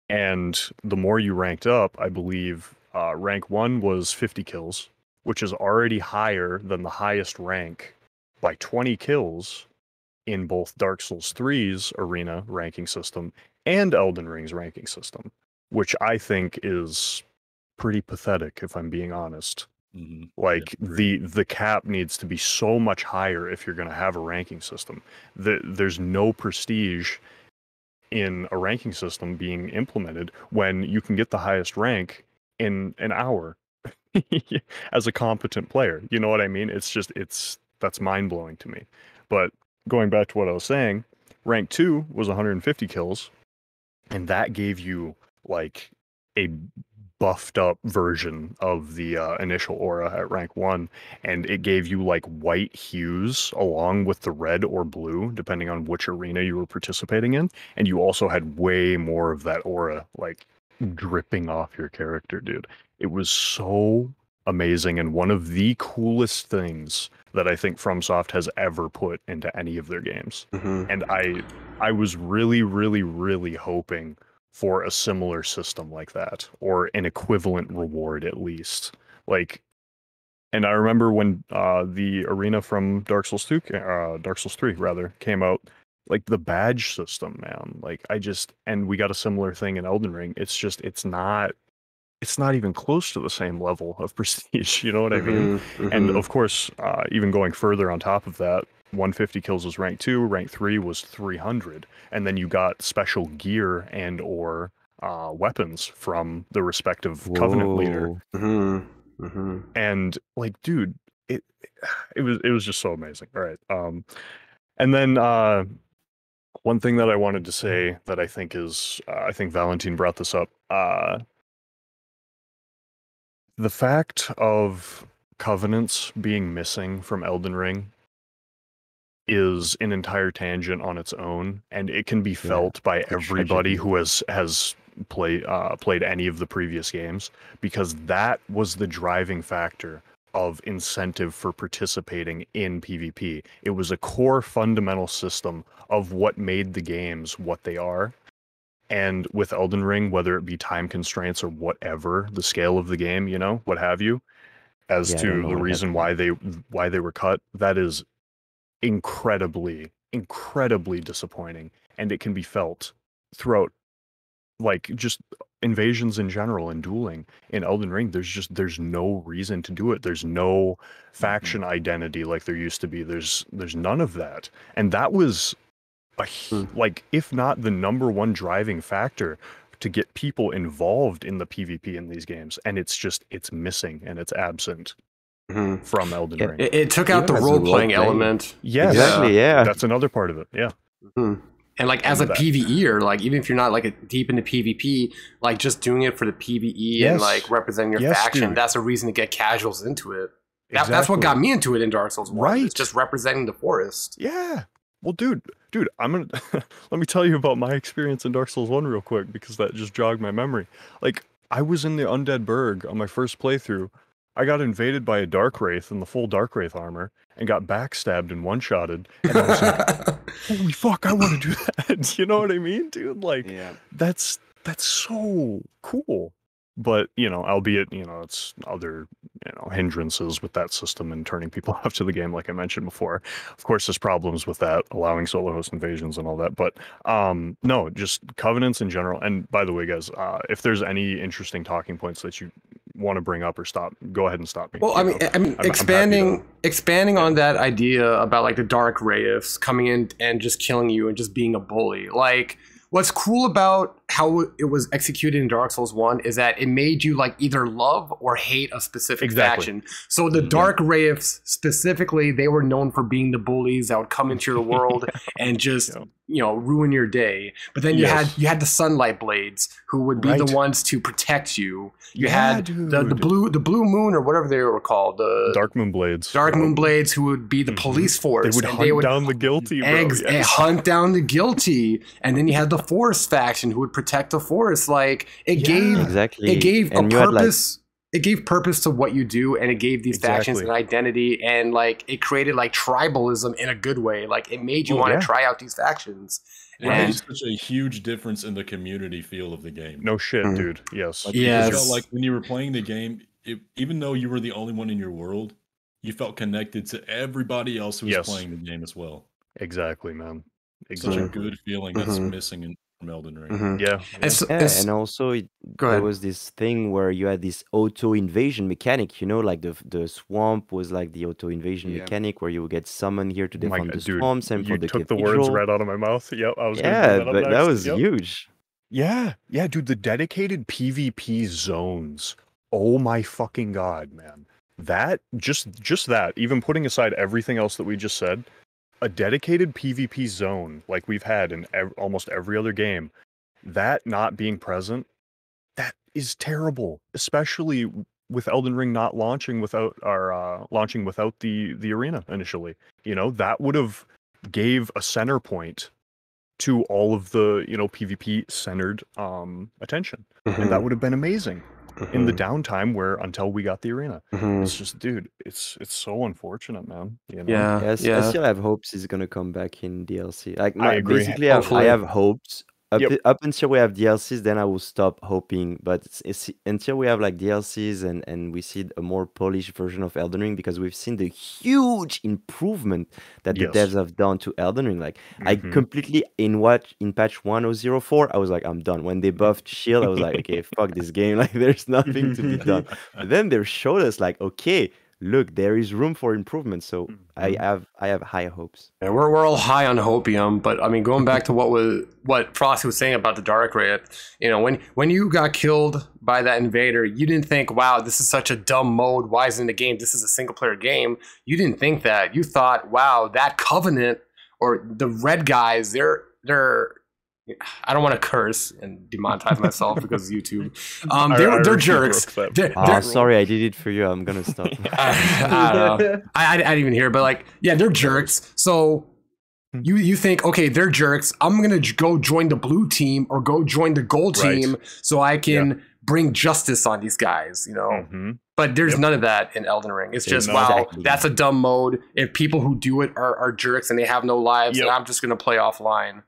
And the more you ranked up, I believe rank 1 was 50 kills, which is already higher than the highest rank by 20 kills in both Dark Souls 3's arena ranking system and Elden Ring's ranking system, which I think is pretty pathetic, if I'm being honest. Like, the cap needs to be so much higher if you're going to have a ranking system. There's no prestige in a ranking system being implemented when you can get the highest rank in an hour as a competent player. You know what I mean? That's mind-blowing to me. But going back to what I was saying, rank 2 was 150 kills, and that gave you like a buffed up version of the initial aura at rank 1, and it gave you like white hues along with the red or blue depending on which arena you were participating in, and you also had way more of that aura like dripping off your character, dude. It was so amazing, and one of the coolest things that I think FromSoft has ever put into any of their games. And I was really, really, really hoping for a similar system like that, or an equivalent reward at least. Like, and I remember when the arena from Dark Souls 3 rather, came out, like the badge system, man. Like, and we got a similar thing in Elden Ring. It's not even close to the same level of prestige, you know what I mean? And of course, even going further on top of that, 150 kills was rank 2, rank 3 was 300, and then you got special gear and or weapons from the respective covenant leader. And like, dude, it was just so amazing. All right. And then one thing that I wanted to say that I think is, I think Valentin brought this up, the fact of covenants being missing from Elden Ring is an entire tangent on its own, and it can be felt by everybody who has played any of the previous games, because that was the driving factor of incentive for participating in PvP. It was a core fundamental system of what made the games what they are. And with Elden Ring, whether it be time constraints or whatever, the scale of the game, what have you, as to the reason why they were cut, that is incredibly disappointing, and it can be felt throughout, like, just invasions in general and dueling in Elden Ring. There's no reason to do it. There's no faction identity like there used to be. There's none of that, and that was like, if not the number one driving factor to get people involved in the PvP in these games, and it's missing and it's absent. from Elden Ring. It took out the role-playing element. Yes. Exactly, yeah. That's another part of it, yeah. And like as a PvEer, like even if you're not like deep into PvP, like just doing it for the PvE and like representing your faction, that's a reason to get casuals into it. That's what got me into it in Dark Souls 1. Right. It's just representing the forest. Yeah. Well, dude, I'm gonna let me tell you about my experience in Dark Souls 1 real quick, because that just jogged my memory. Like, I was in the Undead Burg on my first playthrough. I got invaded by a Dark Wraith in the full Dark Wraith armor and got backstabbed and one-shotted. And I was like, holy fuck, I want to do that. You know what I mean, dude? Like, that's so cool. But, you know, albeit, you know, it's other, you know, hindrances with that system and turning people off to the game, like I mentioned before. Of course, there's problems with that, allowing solo host invasions and all that. But no, just Covenants in general. And by the way, guys, if there's any interesting talking points that you want to bring up or stop, go ahead and stop me. Well, I mean, expanding on that idea about like the Dark Wraiths coming in and just killing you and just being a bully, like. What's cool about how it was executed in Dark Souls 1 is that it made you like either love or hate a specific faction. So the Dark Wraiths specifically, they were known for being the bullies that would come into your world and just you know ruin your day. But then you had the Sunlight Blades who would be the ones to protect you. You had the blue moon or whatever they were called, the Dark Moon Blades. Dark Moon Blades who would be the police force. They would hunt down the guilty. And hunt down the guilty. And then you had the Forest faction who would protect the forest. Like it gave a purpose. It gave purpose to what you do, and it gave these factions an identity, and like it created like tribalism in a good way. Like it made you want to try out these factions. It made such a huge difference in the community feel of the game. No shit, dude. Yes. Like, you felt like when you were playing the game, even though you were the only one in your world, you felt connected to everybody else who was playing the game as well. Exactly, man. Such a good feeling that's missing from Elden Ring. And also there was this thing where you had this auto invasion mechanic, you know, like the swamp was like the auto invasion mechanic where you would get summoned here to defend the swamp, same for the took cathedral. the words right out of my mouth. Yep, I was but that was huge. Yeah, dude, the dedicated PvP zones. Oh my fucking god, man. That just that, even putting aside everything else that we just said, a dedicated PvP zone like we've had in almost every other game, that not being present, that is terrible, especially with Elden Ring not launching without the arena initially. You know, that would have gave a center point to all of the, you know, PvP centered attention, and that would have been amazing. In the downtime where until we got the arena. It's just, dude, it's so unfortunate, man. You know? I still have hopes it's gonna come back in DLC. Like I agree. Basically, I have hopes. Up until we have DLCs, then I will stop hoping. But it's until we have like DLCs and we see a more polished version of Elden Ring, because we've seen the huge improvement that the devs have done to Elden Ring. Like I completely in patch 1004, I was like, I'm done. When they buffed Shield, I was like, okay, fuck this game. Like there's nothing to be done. But then they showed us like, okay, look, there is room for improvement. So I have high hopes. And we're all high on hopium, but I mean, going back to what Frosty was saying about the Dark Wraith, you know, when you got killed by that invader, you didn't think, wow, this is such a dumb mode. Why isn't the game? This is a single player game. You didn't think that. You thought, wow, that Covenant or the red guys, they're I don't want to curse and demonetize myself because of YouTube. They're jerks. Sorry, I did it for you. I'm gonna stop. I don't know. I didn't even hear, but like, yeah, they're jerks. So you think, okay, they're jerks. I'm gonna go join the blue team or go join the gold team so I can bring justice on these guys. You know. But there's none of that in Elden Ring. It's just, wow, that's a dumb mode. If people who do it are jerks and they have no lives, then I'm just gonna play offline.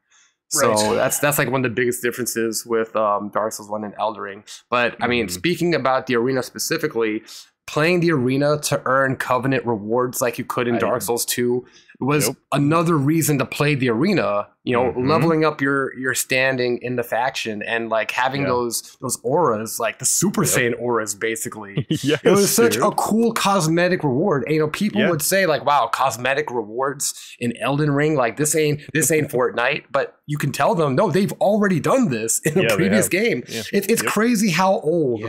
So that's like one of the biggest differences with Dark Souls 1 and Elden Ring. But I mean, speaking about the arena specifically, playing the arena to earn Covenant rewards like you could in Dark Souls 2 was another reason to play the arena, you know, leveling up your standing in the faction and like having those auras, like the Super Saiyan auras, basically. It was such a cool cosmetic reward. And, you know, people would say like, wow, cosmetic rewards in Elden Ring, like this ain't Fortnite, but you can tell them, no, they've already done this in a previous game. Yeah. It's crazy how old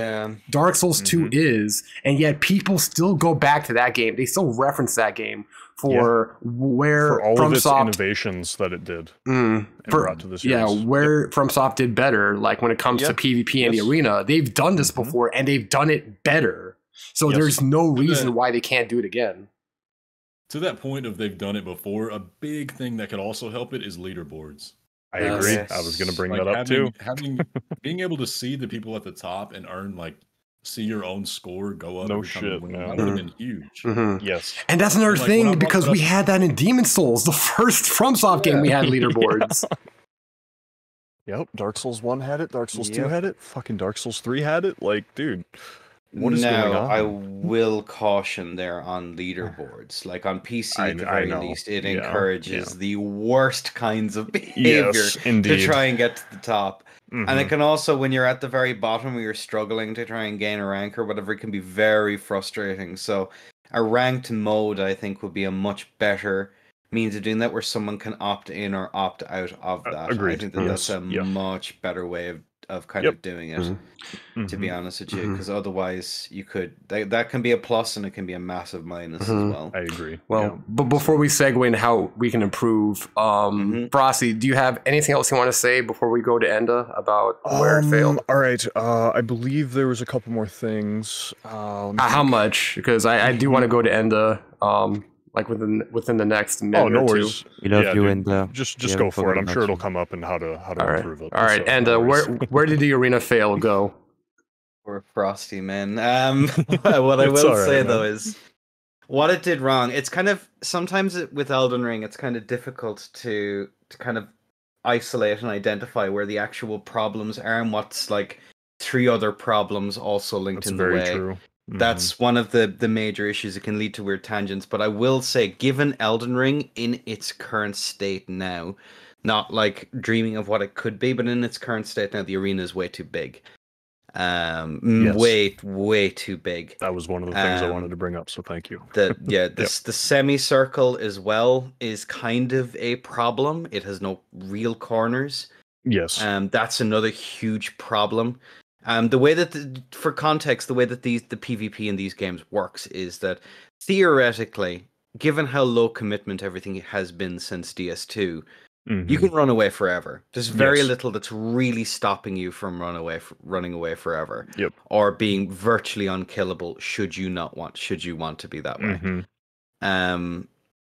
Dark Souls 2 is, and yet people still go back to that game. They still reference that game for all of its FromSoft innovations that it did brought to the series. Yeah, where FromSoft did better, like when it comes to PvP and the arena, they've done this before and they've done it better. So there's no reason why they can't do it again. To that point of they've done it before, a big thing that could also help it is leaderboards. I agree. Yes. I was going to bring Like that up too. Being able to see the people at the top and see your own score go up. No every time you shit, win, man. that would have been huge. Yes. And that's another Like, thing, because we had that in Demon Souls, the first FromSoft game we had leaderboards. Yep, Dark Souls 1 had it, Dark Souls 2 had it, fucking Dark Souls 3 had it. Like, dude, what is going on? I will caution there on leaderboards. Like on PC, at the very least, it encourages the worst kinds of behavior to try and get to the top. And it can also, when you're at the very bottom where you're struggling to try and gain a rank or whatever, it can be very frustrating. So a ranked mode, I think, would be a much better means of doing that, where someone can opt in or opt out of that. Agreed. I think that's a much better way of kind of doing it, to be honest with you, because otherwise you could that can be a plus and it can be a massive minus as well. I agree. Well, but before we segue into how we can improve, Frosty, do you have anything else you want to say before we go to Enda about where it failed? All right, I believe there was a couple more things. How much? Because I do want to go to Enda. Like within the next minute. Oh, no worries. We love you, and just go for it. I'm sure it'll come up and how to improve it. All right, and where did the arena fail go? Poor Frosty, man. What I will say though is what it did wrong. It's kind of sometimes with Elden Ring, it's kind of difficult to kind of isolate and identify where the actual problems are and what's like 3 other problems also linked in the way. That's very true. That's one of the major issues. It can lead to weird tangents, but I will say, given Elden Ring in its current state now, not like dreaming of what it could be, but in its current state now, the arena is way too big. Way too big. That was one of the things I wanted to bring up, so thank you. The semicircle as well is kind of a problem. It has no real corners. Yes. That's another huge problem. The way that, for context, the way that the PvP in these games works is that theoretically, given how low commitment everything has been since DS2, you can run away forever. There's very little that's really stopping you from running away forever, or being virtually unkillable. Should you want to be that way?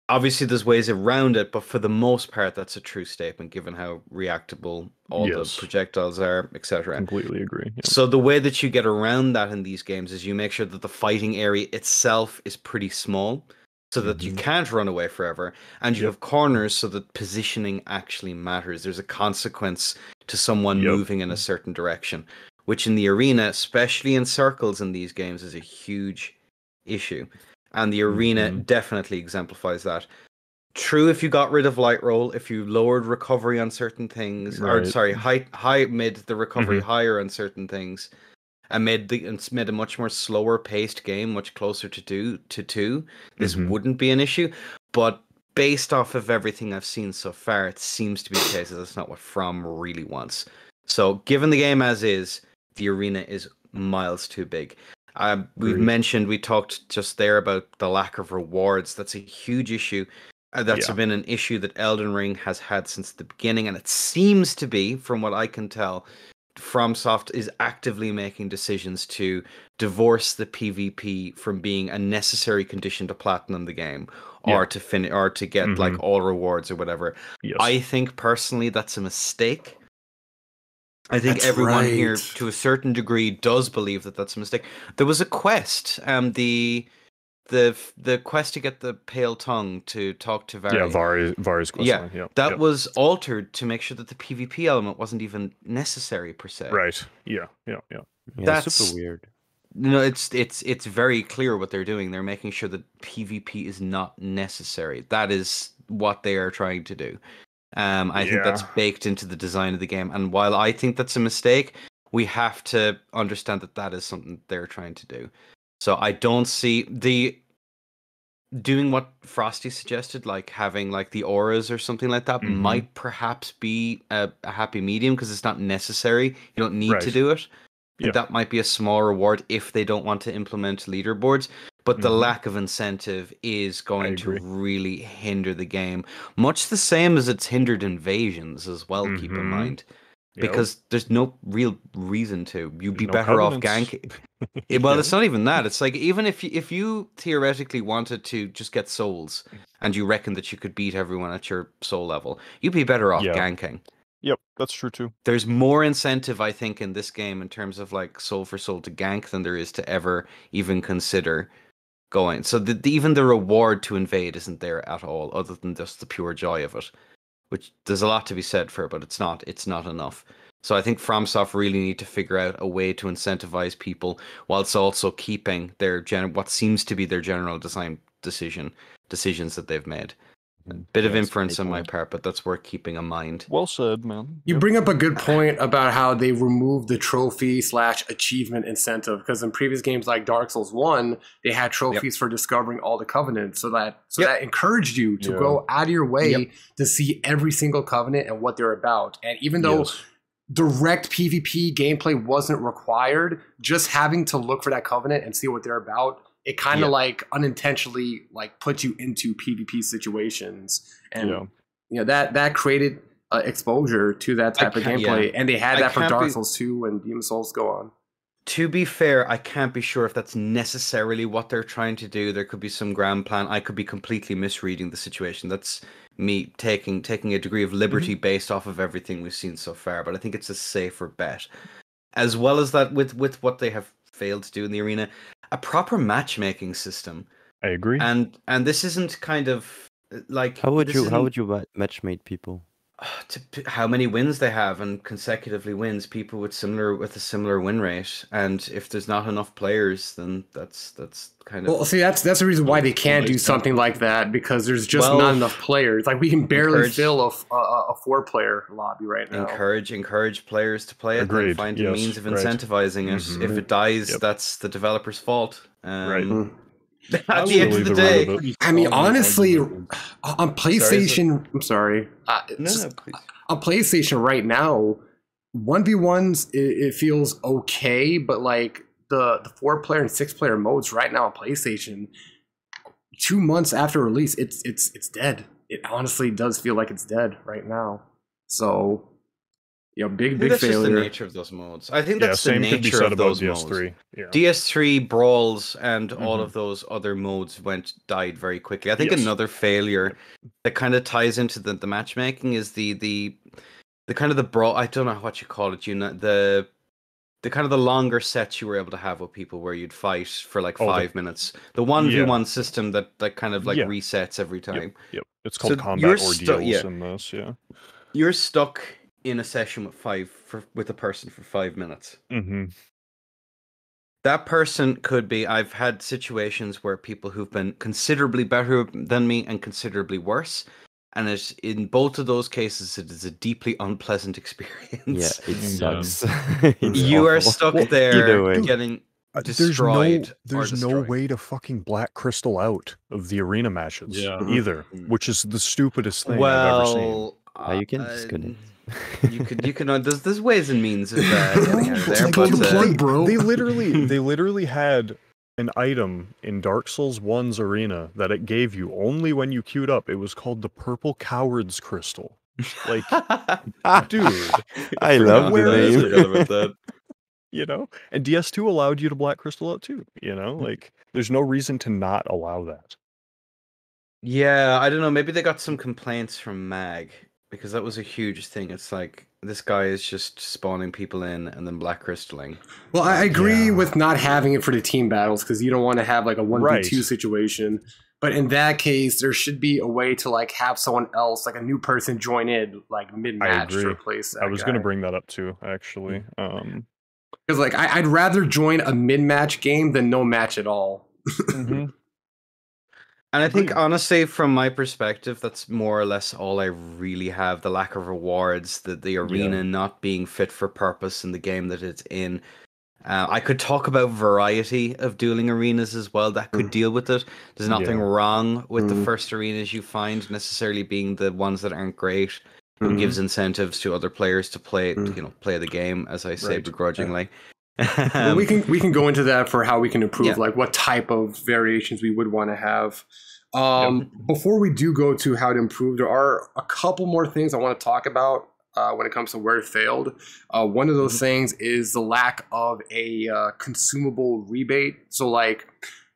Obviously, there's ways around it, but for the most part, that's a true statement, given how reactable all the projectiles are, etc. Completely agree. Yeah. So the way that you get around that in these games is you make sure that the fighting area itself is pretty small, so that you can't run away forever, and you have corners so that positioning actually matters. There's a consequence to someone moving in a certain direction, which in the arena, especially in circles in these games, is a huge issue. And the arena definitely exemplifies that. True, if you got rid of light roll, if you lowered recovery on certain things, or sorry, made the recovery higher on certain things, and made a much more slower paced game, much closer to 2, this wouldn't be an issue. But based off of everything I've seen so far, it seems to be the case that that's not what From really wants. So, given the game as is, the arena is miles too big. We talked just there about the lack of rewards. That's a huge issue. That's been an issue that Elden Ring has had since the beginning, and it seems to be, from what I can tell, FromSoft is actively making decisions to divorce the PvP from being a necessary condition to platinum the game, or to get like all rewards or whatever. I think personally that's a mistake. I think everyone here, to a certain degree, does believe that that's a mistake. There was a quest, the quest to get the pale tongue to talk to Vari. Yeah, Vari's quest line. That was altered to make sure that the PvP element wasn't even necessary per se. Right. Yeah. That's super weird. No, it's very clear what they're doing. They're making sure that PvP is not necessary. That is what they are trying to do. I think that's baked into the design of the game, and while I think that's a mistake, we have to understand that that is something they're trying to do. So I don't see doing what Frosty suggested, like having like the auras or something like that, might perhaps be a happy medium because it's not necessary. You don't need to do it. Yeah. That might be a small reward if they don't want to implement leaderboards. But the lack of incentive is going to really hinder the game. Much the same as it's hindered invasions as well, keep in mind. Because there's no real reason to. You'd be better off ganking. Well, it's not even that. It's like, even if you theoretically wanted to just get souls and you reckon that you could beat everyone at your soul level, you'd be better off ganking. Yep, that's true too. There's more incentive, I think, in this game in terms of like soul for soul to gank than there is to ever even consider going. So even the reward to invade isn't there at all, other than just the pure joy of it. Which there's a lot to be said for, but it's not enough. So I think FromSoft really need to figure out a way to incentivize people whilst also keeping their what seems to be their general design decisions that they've made. A bit of inference on my part, but that's worth keeping in mind. Well said, man. You bring up a good point about how they removed the trophy/achievement incentive, because in previous games like Dark Souls 1, they had trophies for discovering all the covenants, so that encouraged you to go out of your way to see every single covenant and what they're about. And even though direct PvP gameplay wasn't required, just having to look for that covenant and see what they're about, it kind of like unintentionally like puts you into PvP situations, and you know that created exposure to that type of gameplay, and they had that for Dark Souls 2 and Demon Souls go on. To be fair, I can't be sure if that's necessarily what they're trying to do. There could be some grand plan. I could be completely misreading the situation. That's me taking a degree of liberty based off of everything we've seen so far, but I think it's a safer bet. As well as that, with what they have failed to do in the arena, a proper matchmaking system. I agree. And this isn't kind of like how would you matchmake people? How many wins they have, and consecutively wins people with a similar win rate. And if there's not enough players, then that's kind of see that's the reason why they can't do something like that, because there's just not enough players. Like we can barely fill a 4-player lobby right now. Encourage players to play it and find a means of incentivizing it. If it dies, that's the developer's fault. At the end of the day, I mean, honestly, on PlayStation, I'm sorry. Please. On PlayStation right now, 1v1s it feels okay, but like the 4-player and 6-player modes right now on PlayStation, 2 months after release, it's dead. It honestly does feel like it's dead right now. So, you know, big failure. That's just the nature of those modes. I think that's the nature of those modes. DS3 brawls and all of those other modes died very quickly. I think another failure that kind of ties into the matchmaking is the kind of the brawl. I don't know what you call it. The kind of the longer sets you were able to have with people where you'd fight for like 5 minutes. The 1v1 system that kind of like resets every time. Yep. It's called combat ordeals in this. Yeah. You're stuck in a session with a person for 5 minutes. That person could be. I've had situations where people who've been considerably better than me and considerably worse, and in both of those cases, it is a deeply unpleasant experience. Yeah, it sucks. You are stuck there getting destroyed. There's no way to fucking black crystal out of the arena matches either, which is the stupidest thing I've ever seen. You can disconnect. You can. There's ways and means of getting out of there. Pull the plug, bro. They literally had an item in Dark Souls 1's arena that it gave you only when you queued up. It was called the Purple Coward's Crystal. Like, dude, I love the name. You know, and DS2 allowed you to black crystal out too. You know, like there's no reason to not allow that. Yeah, I don't know. Maybe they got some complaints from Mag, because that was a huge thing. It's like, this guy is just spawning people in and then black crystaling. Well, I agree with not having it for the team battles, because you don't want to have like a 1v2 situation. But in that case, there should be a way to like have someone else, like a new person, join in like mid-match to replace that I was going to bring that up too, actually. Because like I'd rather join a mid-match game than no match at all. And I think, honestly, from my perspective, that's more or less all I really have. The lack of rewards, the arena not being fit for purpose in the game that it's in. I could talk about variety of dueling arenas as well that could deal with it. There's nothing wrong with the first arenas you find necessarily being the ones that aren't great. It gives incentives to other players to play, play the game, as I say begrudgingly. Well, we can go into that for how we can improve, like what type of variations we would want to have. Before we do go to how to improve, there are a couple more things I want to talk about when it comes to where it failed. One of those things is the lack of a consumable rebate. So like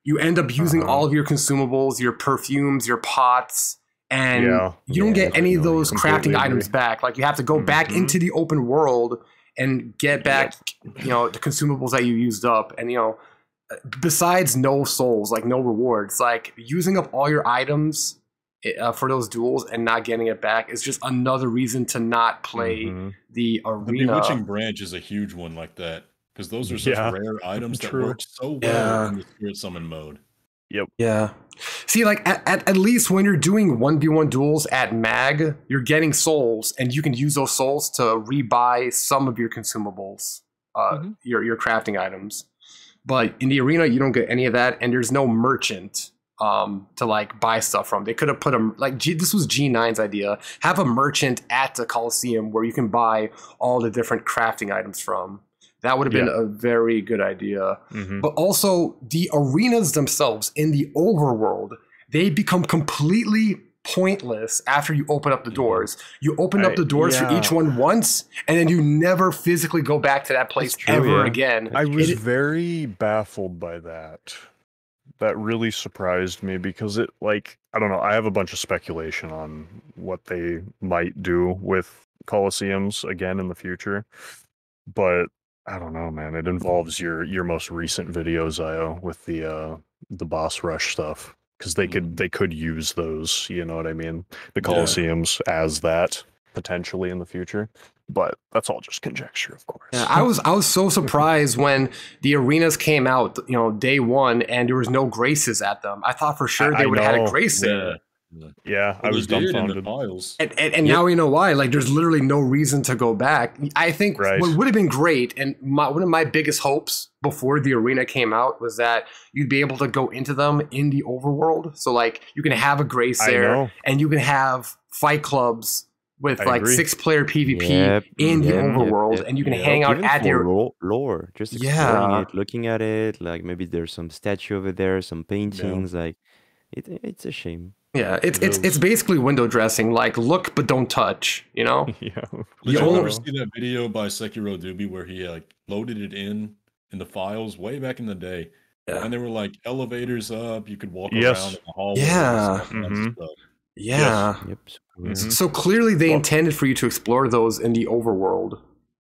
you end up using all of your consumables, your perfumes, your pots, and you don't get any of those crafting items back. Like you have to go back into the open world and get back, the consumables that you used up. And, besides no souls, like no rewards, like using up all your items for those duels and not getting it back is just another reason to not play the arena. The Bewitching Branch is a huge one like that, because those are such rare items that work so well in the Spirit Summon mode. Yep. Yeah. See, like at least when you're doing 1v1 duels at MAG, you're getting souls, and you can use those souls to rebuy some of your consumables, your crafting items. But in the arena, you don't get any of that, and there's no merchant to like buy stuff from. They could have put this was G9's idea. Have a merchant at the Coliseum where you can buy all the different crafting items from. That would have been a very good idea. But also the arenas themselves in the overworld, they become completely pointless after you open up the doors. You open up the doors for each one once, and then you never physically go back to that place ever again. I was very baffled by that. That really surprised me because it, like, I don't know, I have a bunch of speculation on what they might do with Colosseums again in the future. But I don't know, man. It involves your most recent video, Zio, with the boss rush stuff. Because they could use those, you know what I mean? The Colosseums as that potentially in the future. But that's all just conjecture, of course. Yeah, I was so surprised when the arenas came out, day one, and there was no graces at them. I thought for sure they would have had a grace there. Yeah, I was dumbfounded. And now we know why. Like, there's literally no reason to go back. I think what would have been great, and one of my biggest hopes before the arena came out was that you'd be able to go into them in the overworld. So, like, you can have a grace there, and you can have fight clubs with like 6-player PvP in the overworld, and you can hang out even at your lore, just exploring it, looking at it. Like maybe there's some statue over there, some paintings. Like it's a shame. Yeah, it's basically window dressing. Like, look but don't touch. Yeah. Did you ever see that video by Sekiro Dubois where he loaded it in the files way back in the day? And there were like elevators up. You could walk around in the hallway. So clearly they intended for you to explore those in the overworld,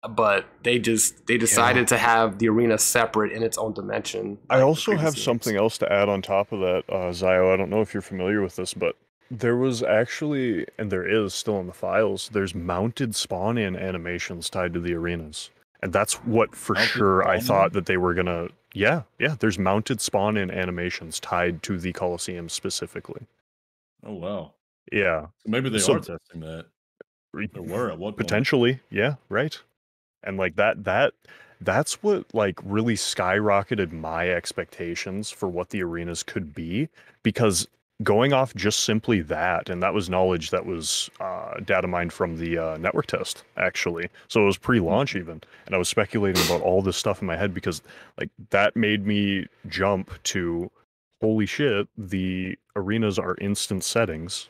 but they decided to have the arena separate in its own dimension. I also have something else to add on top of that, Zio. I don't know if you're familiar with this, but there was actually, and there is still in the files, there's mounted spawn-in animations tied to the arenas. And that's what for sure I thought that they were going to... Yeah, there's mounted spawn-in animations tied to the Colosseum specifically. Oh, wow. Yeah. So maybe they are testing that. There were at what point? Potentially, yeah, right. And like that's what like really skyrocketed my expectations for what the arenas could be, because going off just simply that, and that was knowledge that was data mined from the network test, actually. So it was pre-launch even, and I was speculating about all this stuff in my head because like that made me jump to, holy shit, the arenas are instant settings,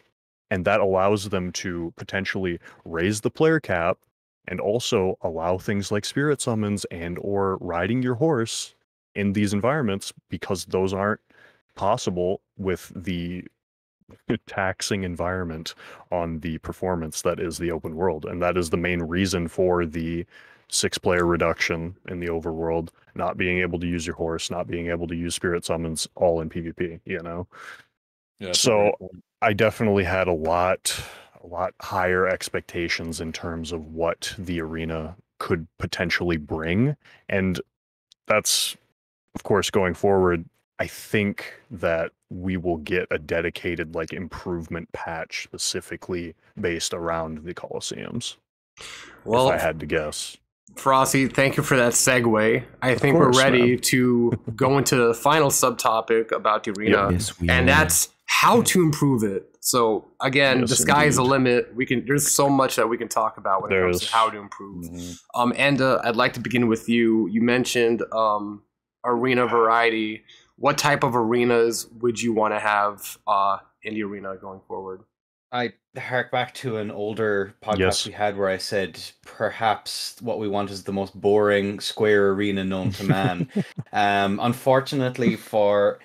and that allows them to potentially raise the player cap and also allow things like spirit summons and or riding your horse in these environments, because those aren't possible with the taxing environment on the performance that is the open world. And that is the main reason for the 6-player reduction in the overworld, not being able to use your horse, not being able to use spirit summons, all in PvP, Yeah, so I definitely had a lot higher expectations in terms of what the arena could potentially bring. And that's, of course, going forward, I think that we will get a dedicated like improvement patch specifically based around the Colosseums. Well, if I had to guess. Frosty, thank you for that segue. I think course, we're ready man. to go into the final subtopic about the arena, Yes, we and are. that's how to improve it. So again, Yes, the sky's the indeed. limit. There's so much that we can talk about when it comes to There's- how to improve. Mhm. Enda, I'd like to begin with you. You mentioned arena variety. What type of arenas would you want to have in the arena going forward? I hark back to an older podcast Yes. we had where I said perhaps what we want is the most boring square arena known to man. Unfortunately, for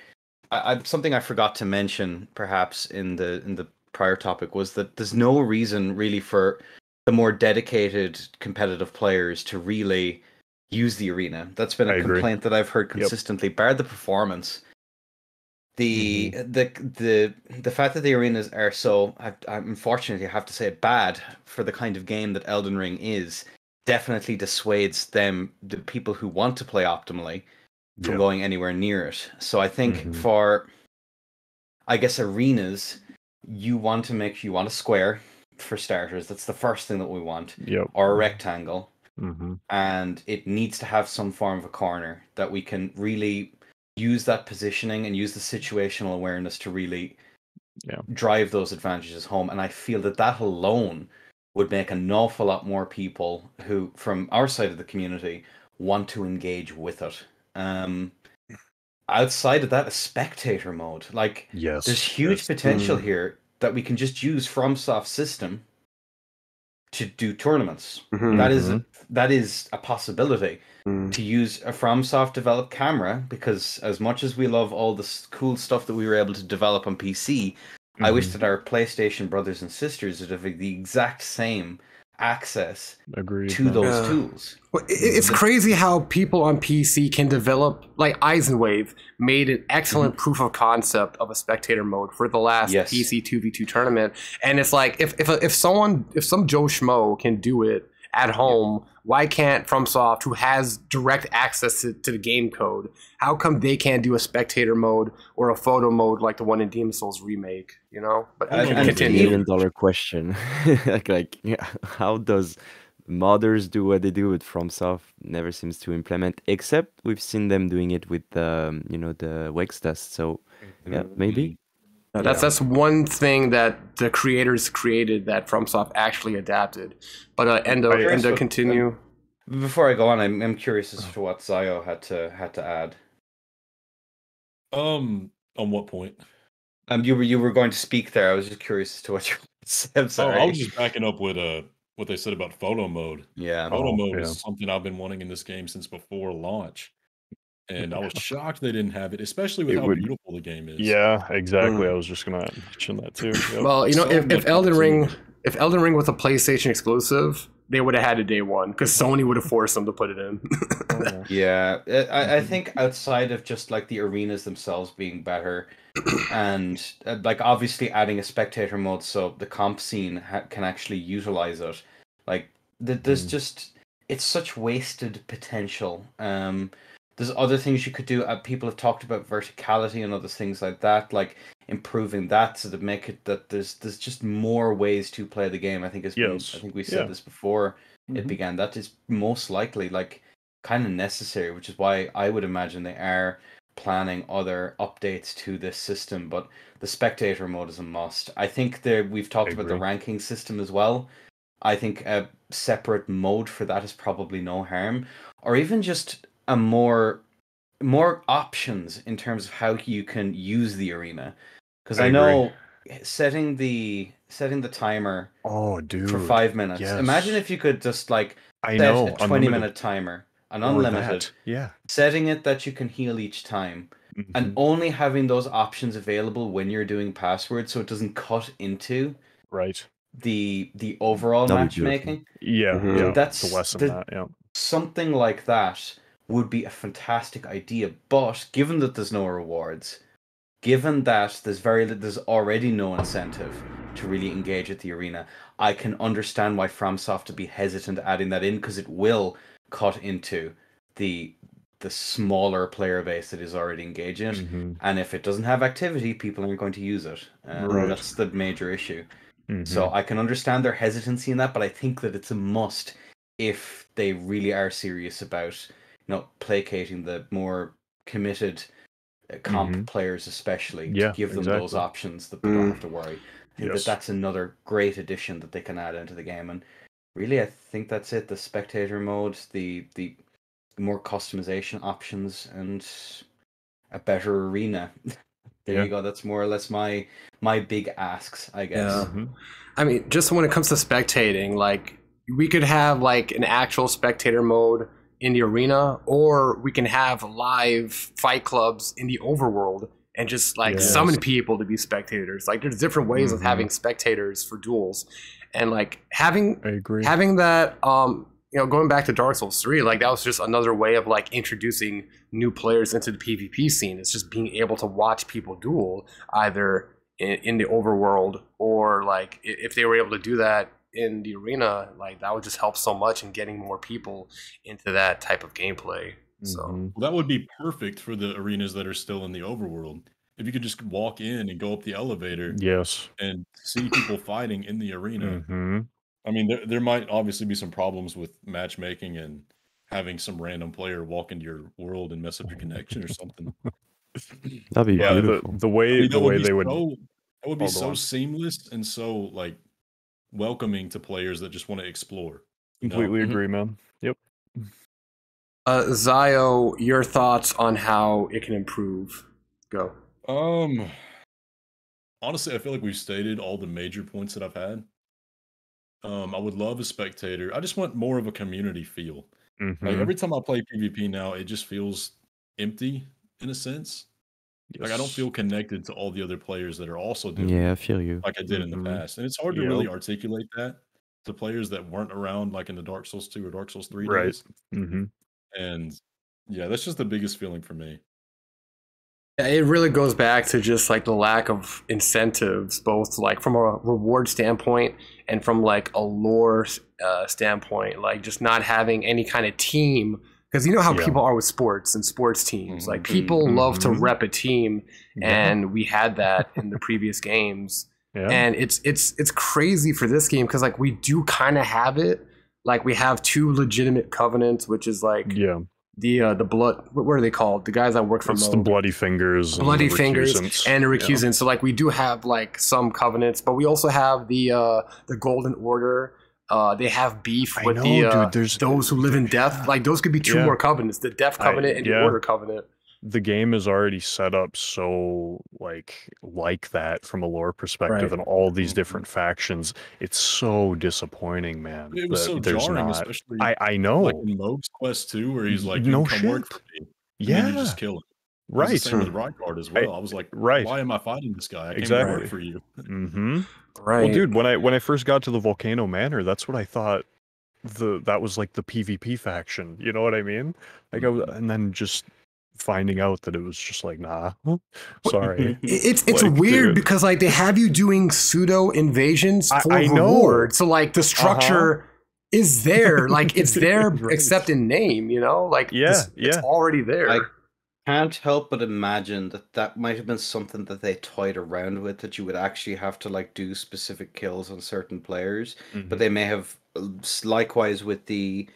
something I forgot to mention, perhaps in the prior topic, was that there's no reason really for the more dedicated competitive players to really use the arena. That's been I a agree. complaint that I've heard consistently, bar the performance. The fact that the arenas are so, I unfortunately have to say it, bad for the kind of game that Elden Ring is, definitely dissuades the people who want to play optimally, from Yeah. going anywhere near it. So I think Mhm. for, I guess, arenas, you want a square for starters. That's the first thing that we want, Yep. or a rectangle, Mm-hmm. and it needs to have some form of a corner that we can really use that positioning and use the situational awareness to really drive those advantages home. And I feel that alone would make an awful lot more people who, from our side of the community, want to engage with it. Outside of that, a spectator mode. Like, Yes. there's huge yes. potential here that we can just use FromSoft system to do tournaments. Mhm. That is a possibility. To use a FromSoft developed camera, because as much as we love all the cool stuff that we were able to develop on PC, I wish Mhm. that our PlayStation brothers and sisters would have the exact same access Agreed. to man. those Yeah. tools. Well, it's crazy how people on PC can develop, like Eisenwave made an excellent proof of concept of a spectator mode for the last Yes. PC 2v2 tournament, and it's like if some Joe Schmo can do it at home, why can't FromSoft, who has direct access to the game code, how come they can't do a spectator mode or a photo mode like the one in Demon Souls remake? You know, but And- and continue. even- $1 million question. How does modders do what they do with FromSoft? Never seems to implement, except we've seen them doing it with the Wex test. So yeah, maybe. That's one thing that the creators created that FromSoft actually adapted. But Enda, continue. Before I go on, I'm curious as to what Zio had to add. On what point? You were going to speak there. I was just curious as to what you said. I'm sorry. I was just backing up with what they said about photo mode. Yeah. Photo mode yeah. is something I've been wanting in this game since before launch. And I was shocked they didn't have it, especially with It how would- beautiful the game is. Yeah, exactly. I was just gonna mention that too. Yep. Well, you know, So if much Elden Ring opportunity. if Elden Ring was a PlayStation exclusive, they would have had it day one because Sony would have forced them to put it in. Yeah, I think outside of just like the arenas themselves being better, and like obviously adding a spectator mode so the comp scene can actually utilize it, like there's just, it's such wasted potential. There's other things you could do. People have talked about verticality and other things like that, like improving that so to make it that there's just more ways to play the game. I think it's been, Yes. I think we said Yeah. this before it Mhm. began. That is most likely like kind of necessary, which is why I would imagine they are planning other updates to this system. But the spectator mode is a must. I think we've talked about the agree. ranking system as well. I think a separate mode for that is probably no harm, or even just a more options in terms of how you can use the arena. Because I know setting the timer Oh, dude. for 5 minutes. yes. Imagine if you could just like I set know. a 20-minute timer, an Or unlimited, that. Yeah. setting it that you can heal each time, and Mhm. only having those options available when you're doing passwords, so it doesn't cut into Right. the overall That'd be beautiful. matchmaking. Yeah. Mhm. Yeah. That's to lessen the- that. Yeah. Something like that would be a fantastic idea. But given that there's no rewards, given that there's already no incentive to really engage at the arena, I can understand why FromSoft to be hesitant adding that in, because it will cut into the smaller player base that is already engaging it. Mhm. And if it doesn't have activity, people aren't going to use it. Right. That's the major issue. Mhm. So I can understand their hesitancy in that, but I think that it's a must if they really are serious about, placating the more committed comp players, especially, to give them those options that they don't have to worry. I think that's another great addition that they can add into the game. And really, I think that's it. The spectator mode, the more customization options, and a better arena. There you go. That's more or less my big asks, I guess. Yeah. I mean, just when it comes to spectating, like, we could have like an actual spectator mode in the arena, or we can have live fight clubs in the overworld and just like summon people to be spectators. Like, there's different ways of having spectators for duels, and like having that going back to Dark Souls 3, like, that was just another way of like introducing new players into the PvP scene. It's just being able to watch people duel, either in the overworld, or like if they were able to do that in the arena, like, that would just help so much in getting more people into that type of gameplay. So well, that would be perfect for the arenas that are still in the overworld. If you could just walk in and go up the elevator, and see people fighting in the arena. I mean, there might obviously be some problems with matchmaking and having some random player walk into your world and mess up your connection or something. That'd be beautiful. The way they would, that would be so seamless and so like welcoming to players that just want to explore. Completely agree, man. Yep. Zio, your thoughts on how it can improve? Go. Honestly, I feel like we've stated all the major points that I've had. I would love a spectator. I just want more of a community feel. Like, every time I play PvP now, it just feels empty in a sense. Like, I don't feel connected to all the other players that are also doing I feel you. like I did in the past. And it's hard to really articulate that to players that weren't around, like in the Dark Souls 2 or Dark Souls 3 days. And yeah, that's just the biggest feeling for me. It really goes back to just like the lack of incentives, both like from a reward standpoint and from like a lore standpoint, like just not having any kind of team. Because you know how people are with sports and sports teams. Like, people love to rep a team, and we had that in the previous games. And it's crazy for this game, because like we do kind of have it. Like, we have two legitimate covenants, which is like the blood. What are they called? The guys that work for the Bloody Fingers, and the Recusants. So like we do have like some covenants, but we also have the Golden Order. They have beef with those who live in death. Like, those could be two more covenants: the Death Covenant and the Order Covenant. The game is already set up so like that from a lore perspective, and all these different factions. It's so disappointing, man. It was so jarring, especially I know, like in Moog's Quest 2, where he's like, "You come work for me," and then you just kill him. Right. It's the same with Rykard as well. I was like, why am I fighting this guy? I came to work for you. Right. Well, dude, when I first got to the Volcano Manor, that's what I thought. That was like the PvP faction. You know what I mean? Like, and then just finding out that it was just like, nah, sorry. It's like, weird, because like they have you doing pseudo invasions for reward. So like the structure is there, like it's there except in name, like it's already there. I can't help but imagine that might have been something that they toyed around with, that you would actually have to like do specific kills on certain players, but they may have likewise with the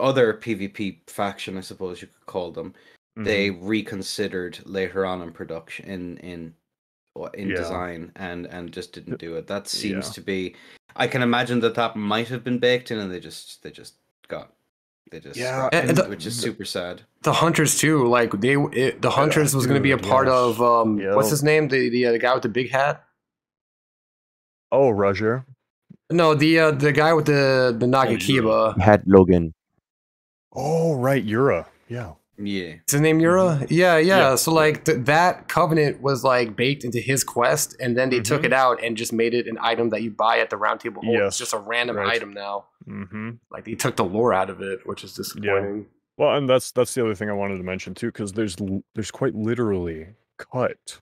other PvP faction, I suppose you could call them. They reconsidered later on in production, in design, and just didn't do it. That seems to be. I can imagine that might have been baked in, and they just got, which is super sad. The Hunters too, like the Hunters was going to be a part of what's his name, the guy with the big hat. Oh, Roger. No, the guy with the Nagakiba. Had Logan. Oh right, Yura. Yeah. Yeah. Is his name Yura? Yeah. So like that covenant was like baked into his quest, and then they took it out and just made it an item that you buy at the Roundtable. It's just a random item now. Like, they took the lore out of it, which is disappointing. Well, and that's the other thing I wanted to mention too, because there's quite literally cut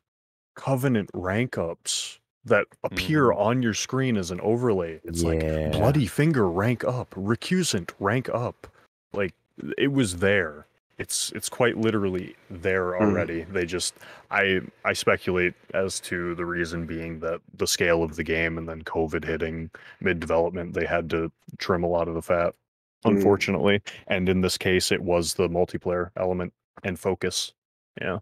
covenant rank ups that appear on your screen as an overlay. It's like Bloody Finger rank up, Recusant rank up. Like, it was there. It's quite literally there already. They just I speculate as to the reason being that the scale of the game, and then COVID hitting mid development, they had to trim a lot of the fat. unfortunately. And in this case, it was the multiplayer element and focus. Yeah.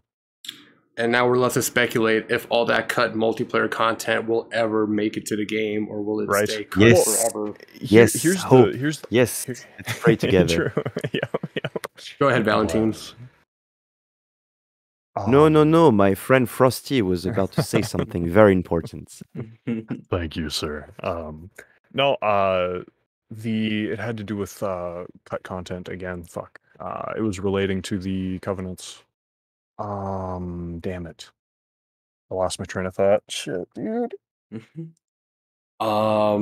And now we're left to speculate if all that cut multiplayer content will ever make it to the game, or will it Right. stay cut Yes. forever? Yes. Here's Hope. the Yes. Let's pray together. True. Yeah. Go ahead, Valentin. Bless. No. My friend Frosty was about to say something very important. Thank you, sir. No, it had to do with cut content again. Fuck. It was relating to the covenants. Damn it. I lost my train of thought. Shit, dude. Well,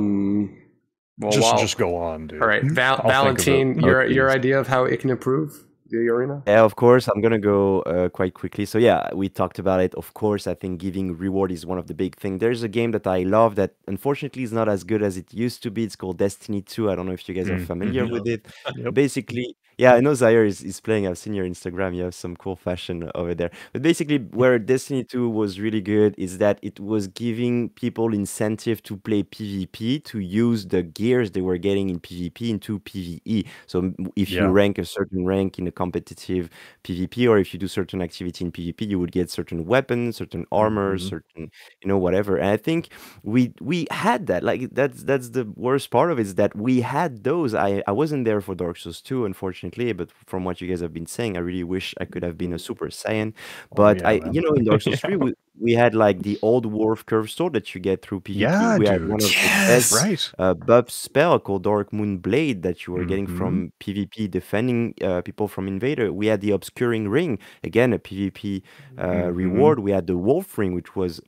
Just go on, dude. All right, I'll think of it. Valentin, Okay. your idea of how it can improve the arena? Yeah, of course. I'm gonna go quite quickly. So yeah, we talked about it. Of course, I think giving reward is one of the big things. There's a game that I love that unfortunately is not as good as it used to be. It's called Destiny 2. I don't know if you guys are familiar with it. Yep. Basically, yeah, I know Zaire is playing. I've seen your Instagram. You have some cool fashion over there. But basically, where Destiny 2 was really good is that it was giving people incentive to play PvP, to use the gears they were getting in PvP into PvE. So if you Yeah. rank a certain rank in a competitive PvP, or if you do certain activity in PvP, you would get certain weapons, certain armor, certain, whatever. And I think we had that. Like that's the worst part of it, is that we had those. I wasn't there for Dark Souls 2, unfortunately, but from what you guys have been saying, I really wish I could have been a Super Saiyan. But yeah, man. in Dark Souls 3, we had like the old Dwarf Curve Sword that you get through PvP. Yeah, We had dude. one of the Yes. best Right. buff spell called Dark Moon Blade that you were getting from PvP defending people from Invader. We had the Obscuring Ring, again a PvP reward. We had the Wolf Ring, which was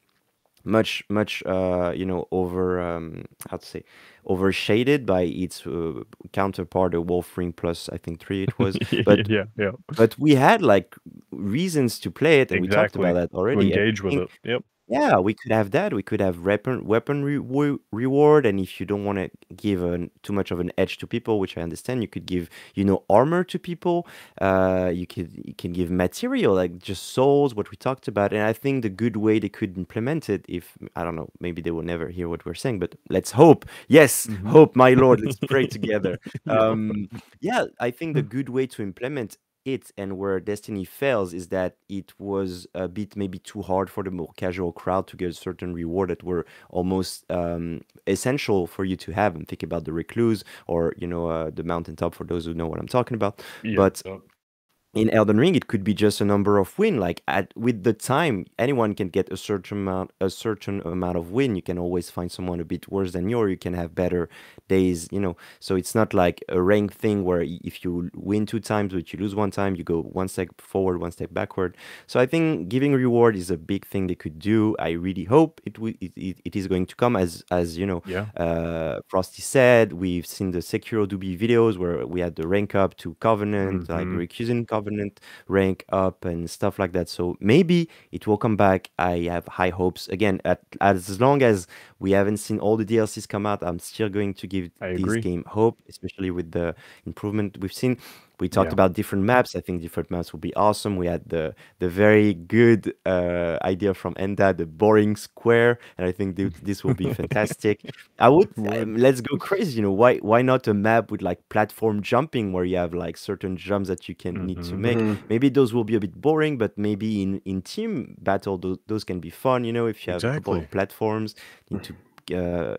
much over how to say, overshaded by its counterpart, the Wolf Ring plus I think 3 it was. But yeah. but we had like reasons to play it, and we talked Exactly. about that To already. And I engage with think, it. Yep. yeah, we could have that. We could have weapon reward, and if you don't want to give too much of an edge to people, which I understand, you could give armor to people. You can give material like just souls, what we talked about. And I think the good way they could implement it, if I don't know, maybe they will never hear what we're saying, but let's hope. Yes, hope, my lord. Let's pray together. Yeah, I think the good way to implement it, and where Destiny fails, is that it was a bit maybe too hard for the more casual crowd to get certain reward that were almost essential for you to have. And think about the Recluse, or the Mountaintop, for those who know what I'm talking about. Yep. But in Elden Ring, it could be just a number of win. Like with the time, anyone can get a certain amount of win. You can always find someone a bit worse than you, or you can have better days. So it's not like a rank thing where if you win 2 times but you lose 1 time, you go 1 step forward, 1 step backward. So I think giving reward is a big thing they could do. I really hope it is going to come, as Frosty said. We've seen the Sekiro Dubois videos where we had the rank up to Covenant, like Recusing Covenant rank up and stuff like that. So maybe it will come back. I have high hopes. Again, as long as we haven't seen all the DLCs come out, I'm still going to give this game hope, especially with the improvement we've seen. We talked about different maps. I think different maps will be awesome. We had the very good idea from Enda, the boring square, and I think this will be fantastic. I would let's go crazy. Why not a map with like platform jumping, where you have like certain jumps that you can need to make? Maybe those will be a bit boring, but maybe in team battle those can be fun. If you have a couple of platforms, need to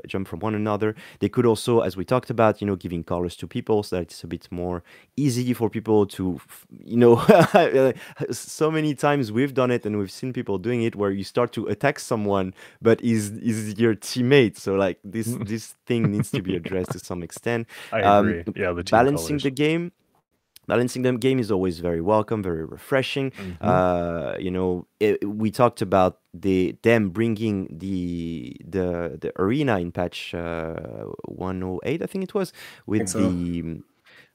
jump from one another. They could also, as we talked about, giving colors to people, so that it's a bit more easy for people to, so many times we've done it and we've seen people doing it, where you start to attack someone, but is your teammate. So like this thing needs to be addressed to some extent. I agree. Yeah, the team balancing colors. the game. Balancing the game is always very welcome, very refreshing. We talked about them bringing the arena in patch 108, I think it was,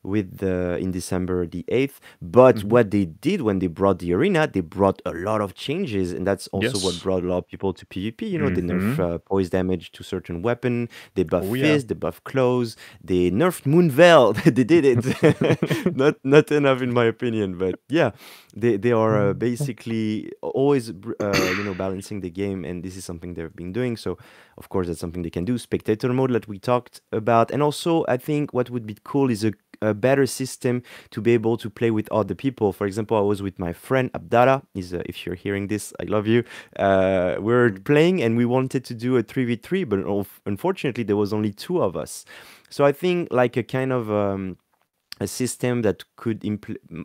in December the 8th. But what they did when they brought the arena, they brought a lot of changes, and that's also what brought a lot of people to PvP. They nerf poise damage to certain weapon, they buff fist, they buff claws, they nerfed Moonveil. They did it. not enough in my opinion, but yeah, they are basically always balancing the game, and this is something they've been doing. So of course that's something they can do. Spectator mode that we talked about, and also I think what would be cool is a better system to be able to play with other people. For example, I was with my friend Abdallah. If you're hearing this, I love you. We were playing and we wanted to do a 3v3, but unfortunately there was only 2 of us. So I think like a kind of a system that could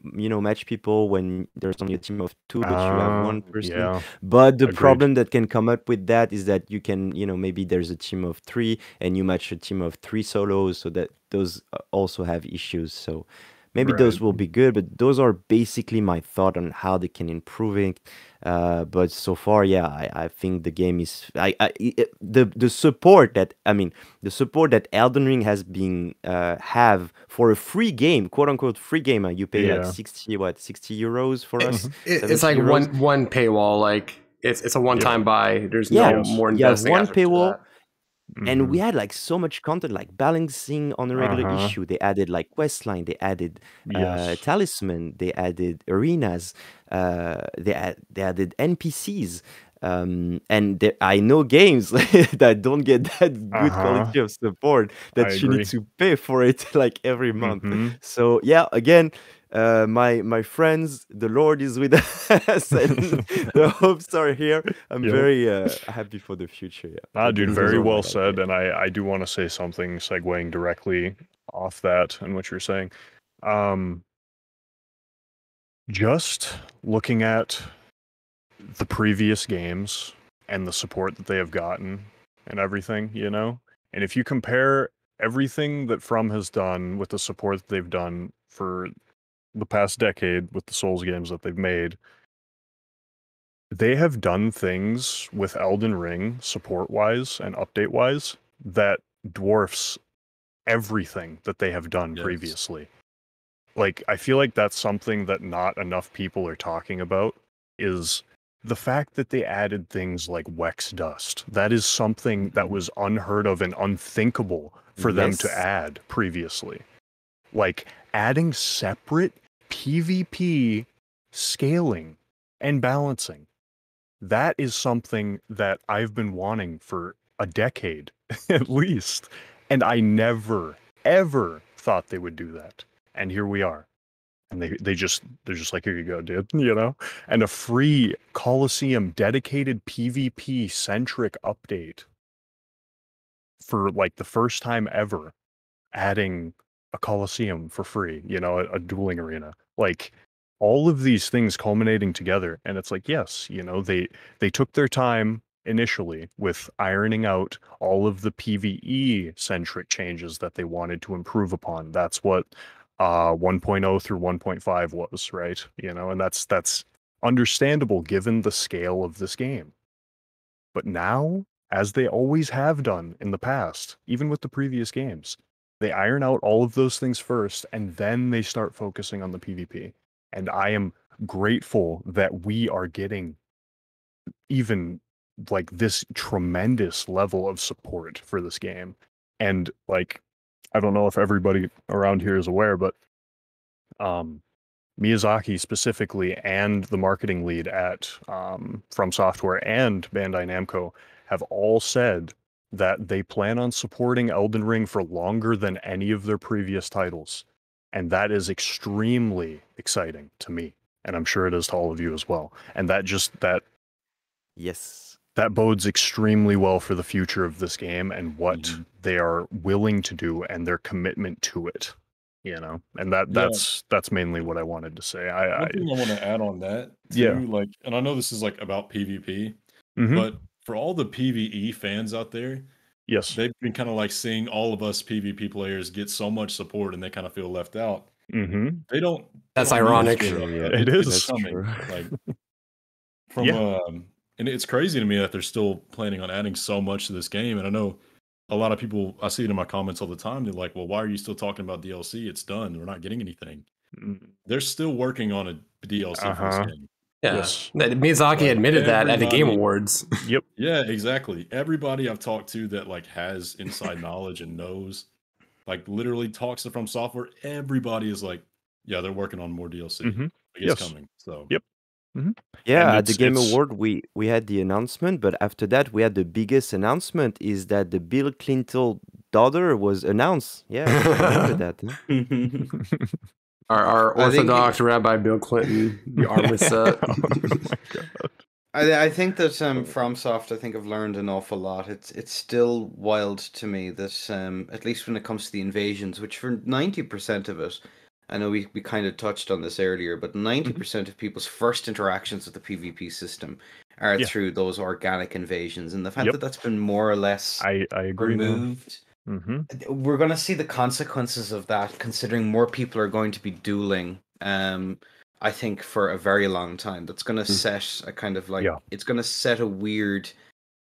match people when there's only a team of 2, but you have one person. Yeah, But the agreed. problem that can come up with that is that you can, maybe there's a team of 3 and you match a team of 3 solos, so that those also have issues. So maybe those Right. will be good, but those are basically my thought on how they can improve it. But so far, yeah, I think the game is the support that the support that Elden Ring has been have for a free game, quote unquote free game. You pay like Yeah. 60 euros for us. It's 70 like euros. one paywall. Like it's a one-time buy. There's Yeah, no more you have investing one after that. paywall. And we Mhm. had like so much content, like balancing on a regular Uh-huh. issue. They added like questline, they added Yes. talisman, they added arenas, they added NPCs. And I know games that don't get that good Uh-huh. quality of support that I you agree. need to pay for it like every month. Mhm. So yeah, again, my friends, the Lord is with us, and the hopes are here. I'm Yep. very happy for the future. Yeah. But Dude, those very are my well said. ideas. And I do want to say something segueing directly off that and what you're saying. Just looking at the previous games and the support that they have gotten and everything, and if you compare everything that From has done with the support that they've done for the past decade with the Souls games that they've made, they have done things with Elden Ring support-wise and update-wise that dwarfs everything that they have done Yes. previously. Like, I feel like that's something that not enough people are talking about, is the fact that they added things like Wex Dust. That is something that was unheard of and unthinkable for them to Yes. add previously. Like, adding separate PvP scaling and balancing. That is something that I've been wanting for a decade, at least. And I never, ever thought they would do that. And here we are. And they're just like, here you go, dude, And a free Coliseum dedicated PvP centric update for like the first time ever, adding a Coliseum for free, a dueling arena. Like, all of these things culminating together, and it's like, yes, they took their time initially with ironing out all of the PvE centric changes that they wanted to improve upon. That's what 1.0 through 1.5 was, right? And that's understandable given the scale of this game. But now, as they always have done in the past, even with the previous games, they iron out all of those things first, and then they start focusing on the PvP. And I am grateful that we are getting even like this tremendous level of support for this game. And like, I don't know if everybody around here is aware, but Miyazaki specifically and the marketing lead at From Software and Bandai Namco have all said that they plan on supporting Elden Ring for longer than any of their previous titles. And that is extremely exciting to me. And I'm sure it is to all of you as well. And Yes. that bodes extremely well for the future of this game and what Mhm. they are willing to do and their commitment to it. And that's mainly what I wanted to say. One thing I want to add on that Yeah. too, like, and I know this is like about PvP, Mhm. but for all the PvE fans out there, Yes. they've been kind of like seeing all of us PvP players get so much support and they kind of feel left out. Mm-hmm. They don't That's need to ironic. feel True, left yeah. out. It It's is. coming. True. Like from Yeah. and it's crazy to me that they're still planning on adding so much to this game. And I know a lot of people, I see it in my comments all the time. They're like, well, why are you still talking about DLC? It's done. We're not getting anything. They're still working on a DLC for this Uh-huh. game. Yeah. Yes. Miyazaki Like, admitted that at the Game everybody- Awards. Yep. Yeah, exactly. Everybody I've talked to that like has inside knowledge and knows, like literally talks to From Software, everybody is like, yeah, they're working on more DLC. Mhm. Like, it's Yes. coming. So Yep. Yeah, And at the Game it's Award, we had the announcement, but after that, we had the biggest announcement is that the Bill Clinton daughter was announced. Yeah, I remember that. Huh? Our I think- Orthodox Rabbi Bill Clinton, the armor set. Oh my god. I think that FromSoft, I think, have learned an awful lot. It's still wild to me that at least when it comes to the invasions, which for 90% of it, I know we kind of touched on this earlier, but 90% of people's first interactions with the PvP system are Yeah. through those organic invasions, and the fact Yep. that that's been more or less I agree, man. removed. Mm-hmm. We're going to see the consequences of that, considering more people are going to be dueling. I think for a very long time. That's going to set a kind of like Yeah. it's going to set a weird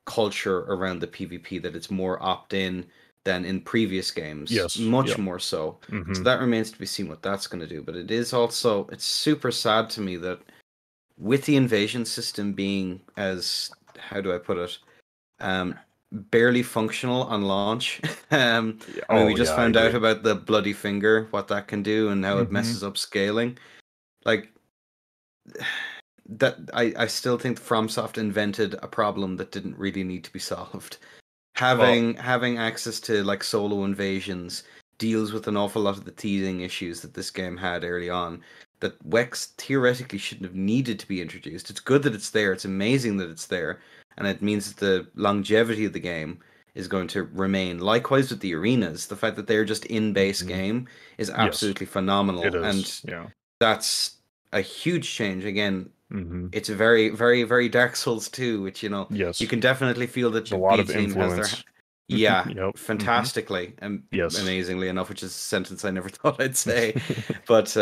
culture around the PvP that it's more opt-in than in previous games. Yes, much yeah. more so. Mhm. So that remains to be seen what that's going to do. But it is also it's super sad to me that with the invasion system being as how do I put it, barely functional on launch. I mean, we just I found out agree. about the bloody finger, what that can do, and how it Mhm. messes up scaling. Like that, I still think FromSoft invented a problem that didn't really need to be solved. Having access to like solo invasions deals with an awful lot of the teething issues that this game had early on. That Wex theoretically shouldn't have needed to be introduced. It's good that it's there. It's amazing that it's there, and it means that the longevity of the game is going to remain. Likewise with the arenas, the fact that they're just in base Mhm. game is absolutely phenomenal, It is. and Yeah. that's a huge change. Again, Mm-hmm. it's a very, very, very Dark Souls 2, which Yes. you can definitely feel that There's a lot of team has influence. their yeah, Yep. Mhm. fantastically and Yes. amazingly enough, which is a sentence I never thought I'd say. But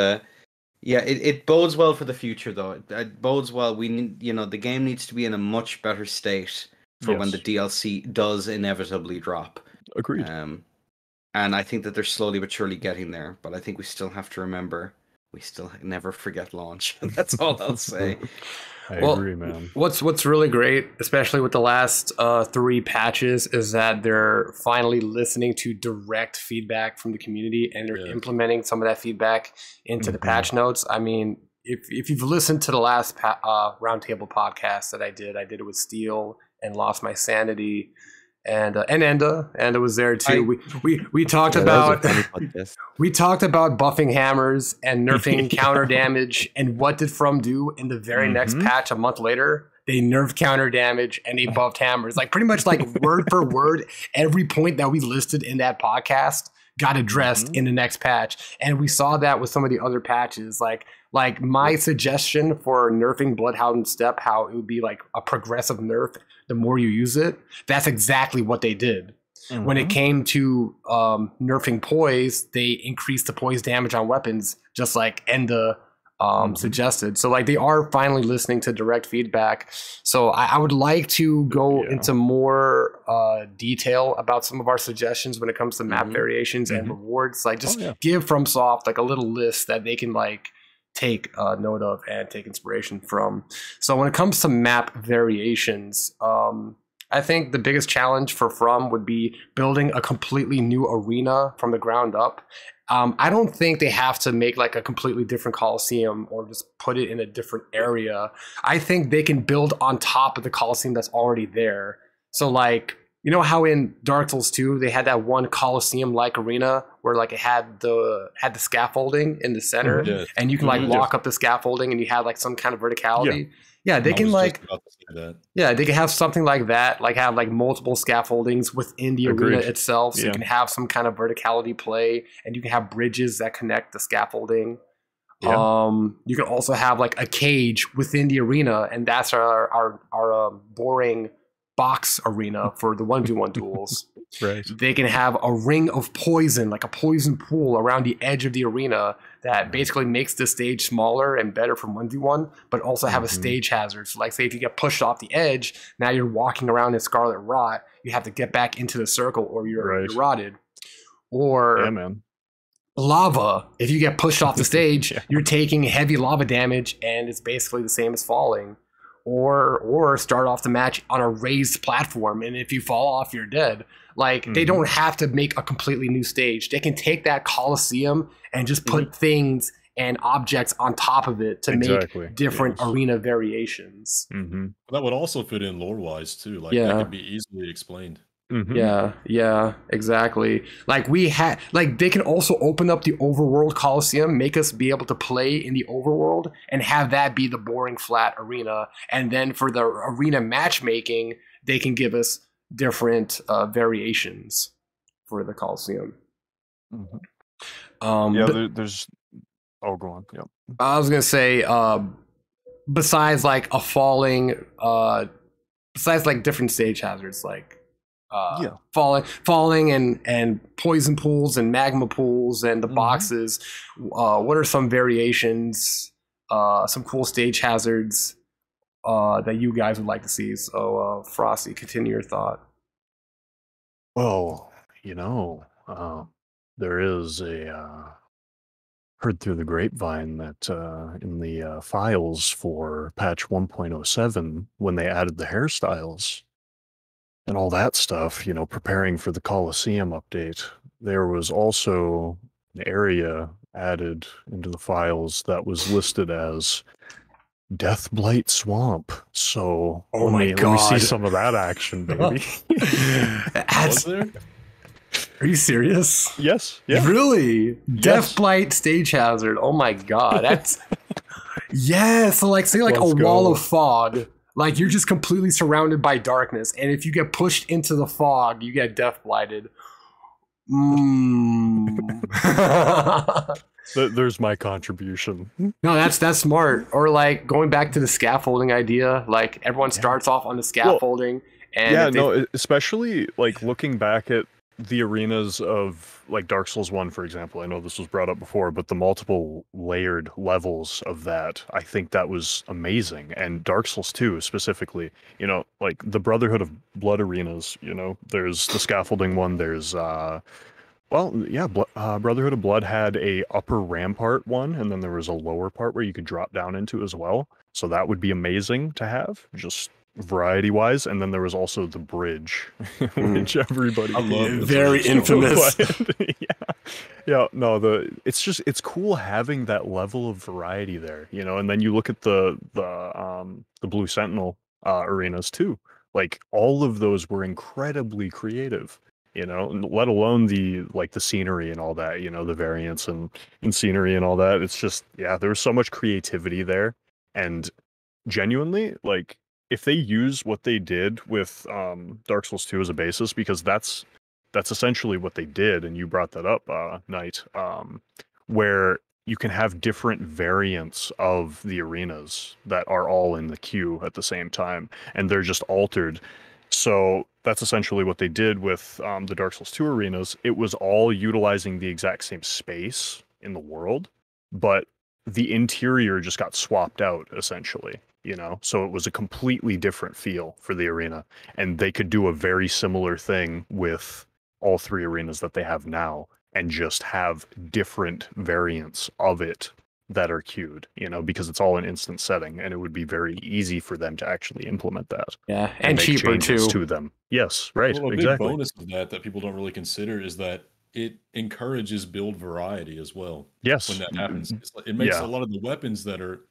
yeah, it bodes well for the future, though. It bodes well. We need, the game needs to be in a much better state for when the Yes. DLC does inevitably drop. Agreed. And I think that they're slowly but surely getting there. But I think we still have to remember, we still never forget launch. That's all I'll say. I Well, agree, man. What's really great, especially with the last 3 patches, is that they're finally listening to direct feedback from the community, and they're Yes. implementing some of that feedback into the Mhm. patch notes. I mean, if you've listened to the last Roundtable podcast that I did it with Steel and Lost My Sanity, and Enda was there too. We talked Yeah, about that was a funny podcast. we talked about buffing hammers and nerfing Yeah. counter damage, and what did From do in the very next Mhm. patch a month later? They nerfed counter damage and they buffed hammers. Like pretty much like word for word, every point that we listed in that podcast got addressed Mhm. in the next patch. And we saw that with some of the other patches. Like my suggestion for nerfing Bloodhound Step, how it would be like a progressive nerf the more you use it. That's exactly what they did. When it Mhm. came to nerfing poise, they increased the poise damage on weapons, just like Enda suggested. So like they are finally listening to direct feedback. So I would like to go Yeah. into more detail about some of our suggestions when it comes to map Mhm. variations and Mhm. rewards. Like just yeah. give FromSoft like a little list that they can like take note of and take inspiration from. So when it comes to map variations, I think the biggest challenge for From would be building a completely new arena from the ground up. I don't think they have to make like a completely different Coliseum or just put it in a different area. I think they can build on top of the Coliseum that's already there. So like, you know how in Dark Souls 2 they had that one Coliseum-like arena where like it had the scaffolding in the center, Yeah. and you can like Mhm. walk up the scaffolding and you have like some kind of verticality. Yeah, they I can was like just about to say that. yeah, they can have something like that, like have like multiple scaffoldings within the arena Agreed. itself. So you Yeah. can have some kind of verticality play, and you can have bridges that connect the scaffolding. Yeah. You can also have like a cage within the arena, and that's our boring box arena for the 1v1 duels. Right. They can have a ring of poison, like a poison pool around the edge of the arena that basically makes the stage smaller and better from 1v1, but also have a stage hazard. So like say if you get pushed off the edge, now you're walking around in Scarlet Rot, you have to get back into the circle or you're rotted. Or Yeah, man. lava, if you get pushed off the stage, Yeah. you're taking heavy lava damage and it's basically the same as falling. Or start off the match on a raised platform, and if you fall off, you're dead. Like they don't have to make a completely new stage. They can take that Coliseum and just put things and objects on top of it to Exactly, make different yes. arena variations. Mm-hmm. That would also fit in lore wise too. Like Yeah. that could be easily explained. Yeah, exactly. Like we had, like they can also open up the overworld Coliseum, make us be able to play in the overworld, and have that be the boring flat arena. And then for the arena matchmaking, they can give us different variations for the Coliseum. There's. Oh, go on. Yeah. I was gonna say, besides like a falling, besides like different stage hazards, like falling and poison pools and magma pools and the boxes. What are some variations, some cool stage hazards that you guys would like to see? So, Frosty, continue your thought. Well, there is heard through the grapevine that in the files for patch 1.07, when they added the hairstyles and all that stuff, preparing for the Coliseum update, there was also an area added into the files that was listed as Death Blight Swamp. So let me see some of that action, baby. Was there? Are you serious? Yes. Yeah. Really? Death Blight stage hazard. Oh my god. That's yeah. So like say like a wall of fog. Like you're just completely surrounded by darkness, and if you get pushed into the fog, you get death blighted. There's my contribution. No, that's smart. Or like going back to the scaffolding idea, like everyone starts off on the scaffolding, and especially like looking back at the arenas of like Dark Souls 1, for example. I know this was brought up before, but the multiple layered levels of that, I think that was amazing. And Dark Souls 2 specifically, like the Brotherhood of Blood arenas, there's the scaffolding one, there's Brotherhood of Blood had a upper rampart one, and then there was a lower part where you could drop down into as well. So that would be amazing to have, just variety-wise. And then there was also the bridge, which everybody very infamous. It's cool having that level of variety there, And then you look at the Blue Sentinel arenas too. Like all of those were incredibly creative. Let alone the scenery and all that, the variants and scenery and all that. It's just, there was so much creativity there. And genuinely, like, if they use what they did with Dark Souls 2 as a basis, because that's essentially what they did, and you brought that up, Knight, where you can have different variants of the arenas that are all in the queue at the same time, and they're just altered. So that's essentially what they did with the Dark Souls 2 arenas. It was all utilizing the exact same space in the world, but the interior just got swapped out, essentially, So it was a completely different feel for the arena. And they could do a very similar thing with all three arenas that they have now and just have different variants of it that are queued, because it's all an instant setting, and it would be very easy for them to actually implement that. Yeah, and cheaper too. To them. Yes, right. Well, a exactly. big bonus of that people don't really consider is that it encourages build variety as well. Yes, when that happens, it makes a lot of the weapons that are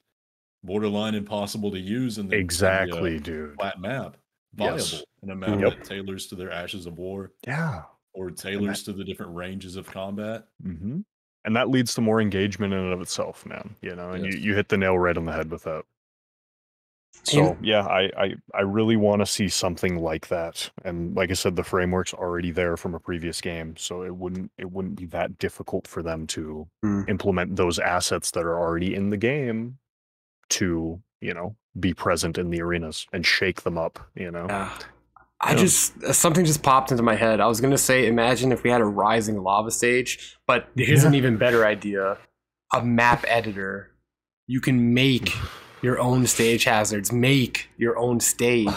borderline impossible to use in the flat map viable in a map that tailors to their Ashes of War. Yeah, or tailors to the different ranges of combat. Mm-hmm. And that leads to more engagement in and of itself, man. And you hit the nail right on the head with that. So I really want to see something like that. And like I said, the framework's already there from a previous game, so it wouldn't be that difficult for them to implement those assets that are already in the game to, be present in the arenas and shake them up, Something just popped into my head. I was gonna say, imagine if we had a rising lava stage, but here's an even better idea: a map editor. You can make your own stage hazards, make your own stage.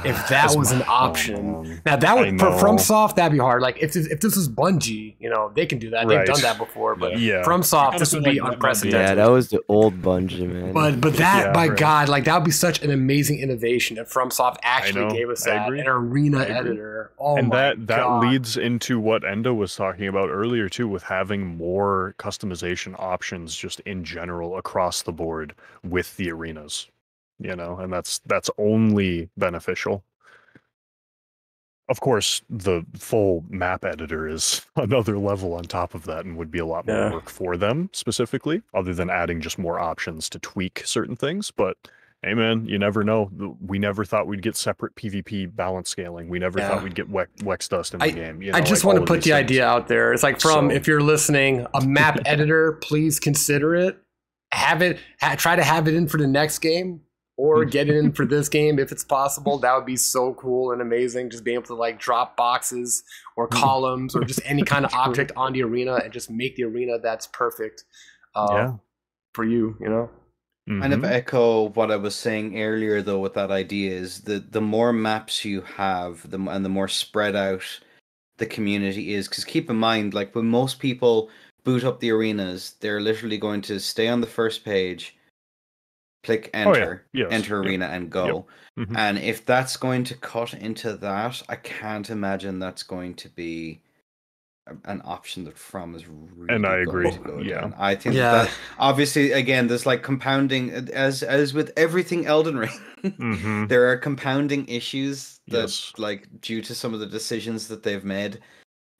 If that was an option, now that would for FromSoft, that'd be hard. Like if this was Bungie, they can do that. They've done that before, but FromSoft, this would be unprecedented. Yeah, that was the old Bungie, man. But that, God, like that would be such an amazing innovation if FromSoft actually gave us that an arena editor. Oh and my that God. leads into what Enda was talking about earlier too, with having more customization options just in general across the board with the arenas, and that's only beneficial. Of course, the full map editor is another level on top of that and would be a lot more work for them specifically, other than adding just more options to tweak certain things. But hey, man, you never know. We never thought we'd get separate PvP balance scaling. We never thought we'd get Wex Dust in the game. You know, I just want to put the idea out there. It's like if you're listening, a map editor, please consider it. Try to have it in for the next game. Or get it in for this game if it's possible. That would be so cool and amazing. Just being able to like drop boxes or columns or just any kind of object on the arena and just make the arena that's perfect for you, you know? Kind of echo what I was saying earlier though with that idea is the more maps you have, and the more spread out the community is. Because keep in mind, like when most people boot up the arenas, they're literally going to stay on the first page, click enter, enter arena, and go. And if that's going to cut into that, I can't imagine that's going to be an option that From is really and I agree. To go down. I think that obviously, again, there's like compounding, as with everything Elden Ring, there are compounding issues that, like, due to some of the decisions that they've made,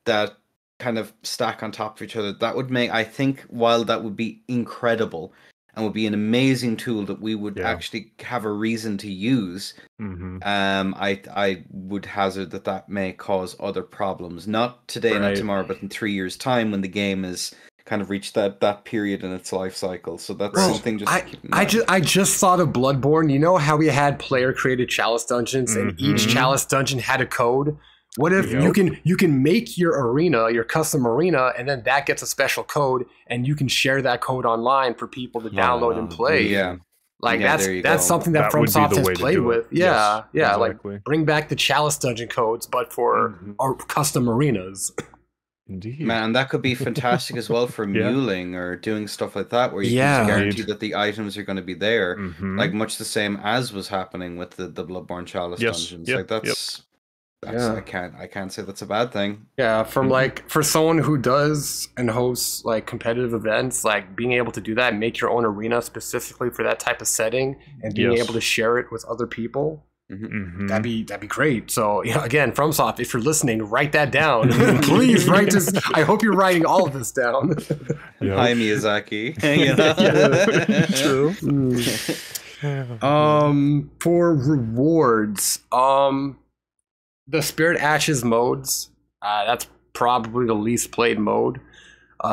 that kind of stack on top of each other. That would make, I think, while that would be incredible and would be an amazing tool that we would actually have a reason to use, I would hazard that may cause other problems. Not today, not tomorrow, but in 3 years' time when the game is kind of reached that period in its life cycle. So that's something just to keep in mind. I just thought of Bloodborne. You know how we had player-created chalice dungeons, and each chalice dungeon had a code? What if you can make your arena, your custom arena, and then that gets a special code, and you can share that code online for people to download and play? That's something that FromSoft has played with. Like bring back the chalice dungeon codes, but for our custom arenas. Indeed, man, that could be fantastic as well for muling or doing stuff like that, where you can guarantee that the items are going to be there, like much the same as was happening with the Bloodborne chalice dungeons. Like that's. I can't say that's a bad thing. Yeah, from like for someone who does and hosts like competitive events, like being able to do that, make your own arena specifically for that type of setting, and being able to share it with other people, that'd be great. So again, FromSoft, if you're listening, write that down. Please write this. I hope you're writing all of this down. Hi, Miyazaki. True. For rewards, the Spirit Ashes modes, that's probably the least played mode,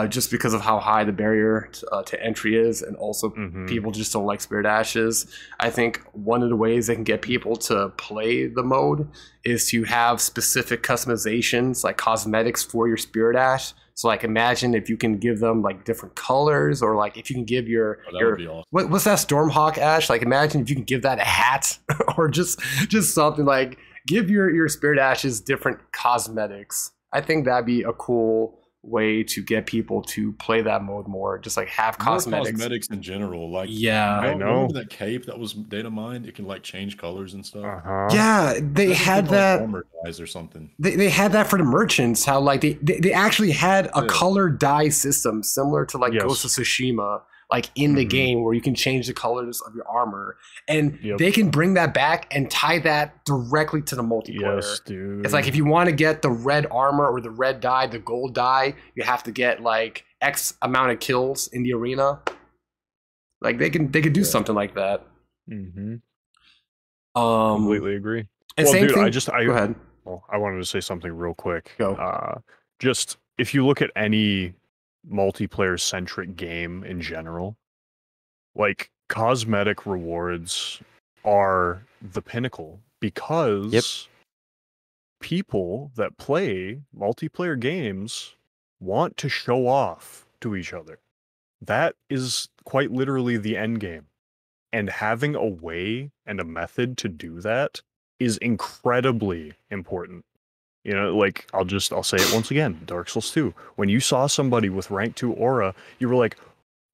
just because of how high the barrier to entry is, and also people just don't like Spirit Ashes. I think one of the ways they can get people to play the mode is to have specific customizations, like cosmetics for your Spirit Ash. So like imagine if you can give them like different colors, or like if you can give your awesome. What's that Stormhawk Ash? Like imagine if you can give that a hat or just something like give your Spirit Ashes different cosmetics. I think that'd be a cool way to get people to play that mode more. Just like have cosmetics in general. Like I know. Remember that cape that was data mined? It can like change colors and stuff. Yeah, they had that. Armor dyes or something. They had that for the merchants. How like they actually had a color dye system similar to like Ghost of Tsushima, like in the game, where you can change the colors of your armor, and they can bring that back and tie that directly to the multiplayer. Yes, dude. It's like if you want to get the red armor or the red dye, the gold dye, you have to get like X amount of kills in the arena. Like they could do something like that. Completely agree. And well, same dude, thing. Go ahead. Well, I wanted to say something real quick. Go. Just if you look at any multiplayer centric game in general, like cosmetic rewards are the pinnacle, because people that play multiplayer games want to show off to each other. That is quite literally the end game, and having a way and a method to do that is incredibly important. You know, like I'll say it once again, Dark Souls 2. When you saw somebody with rank 2 aura, you were like,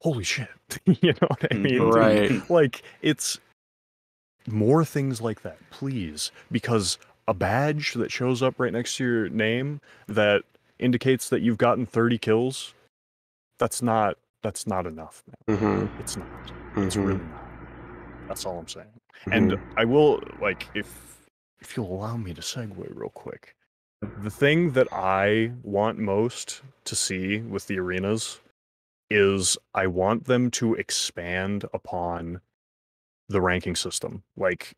holy shit. You know what I mean? Right. Like, it's more things like that, please. Because a badge that shows up right next to your name that indicates that you've gotten 30 kills, that's not enough, man. It's not. It's really not. That's all I'm saying. And I will, like, if if you'll allow me to segue real quick, the thing that I want most to see with the arenas is I want them to expand upon the ranking system, like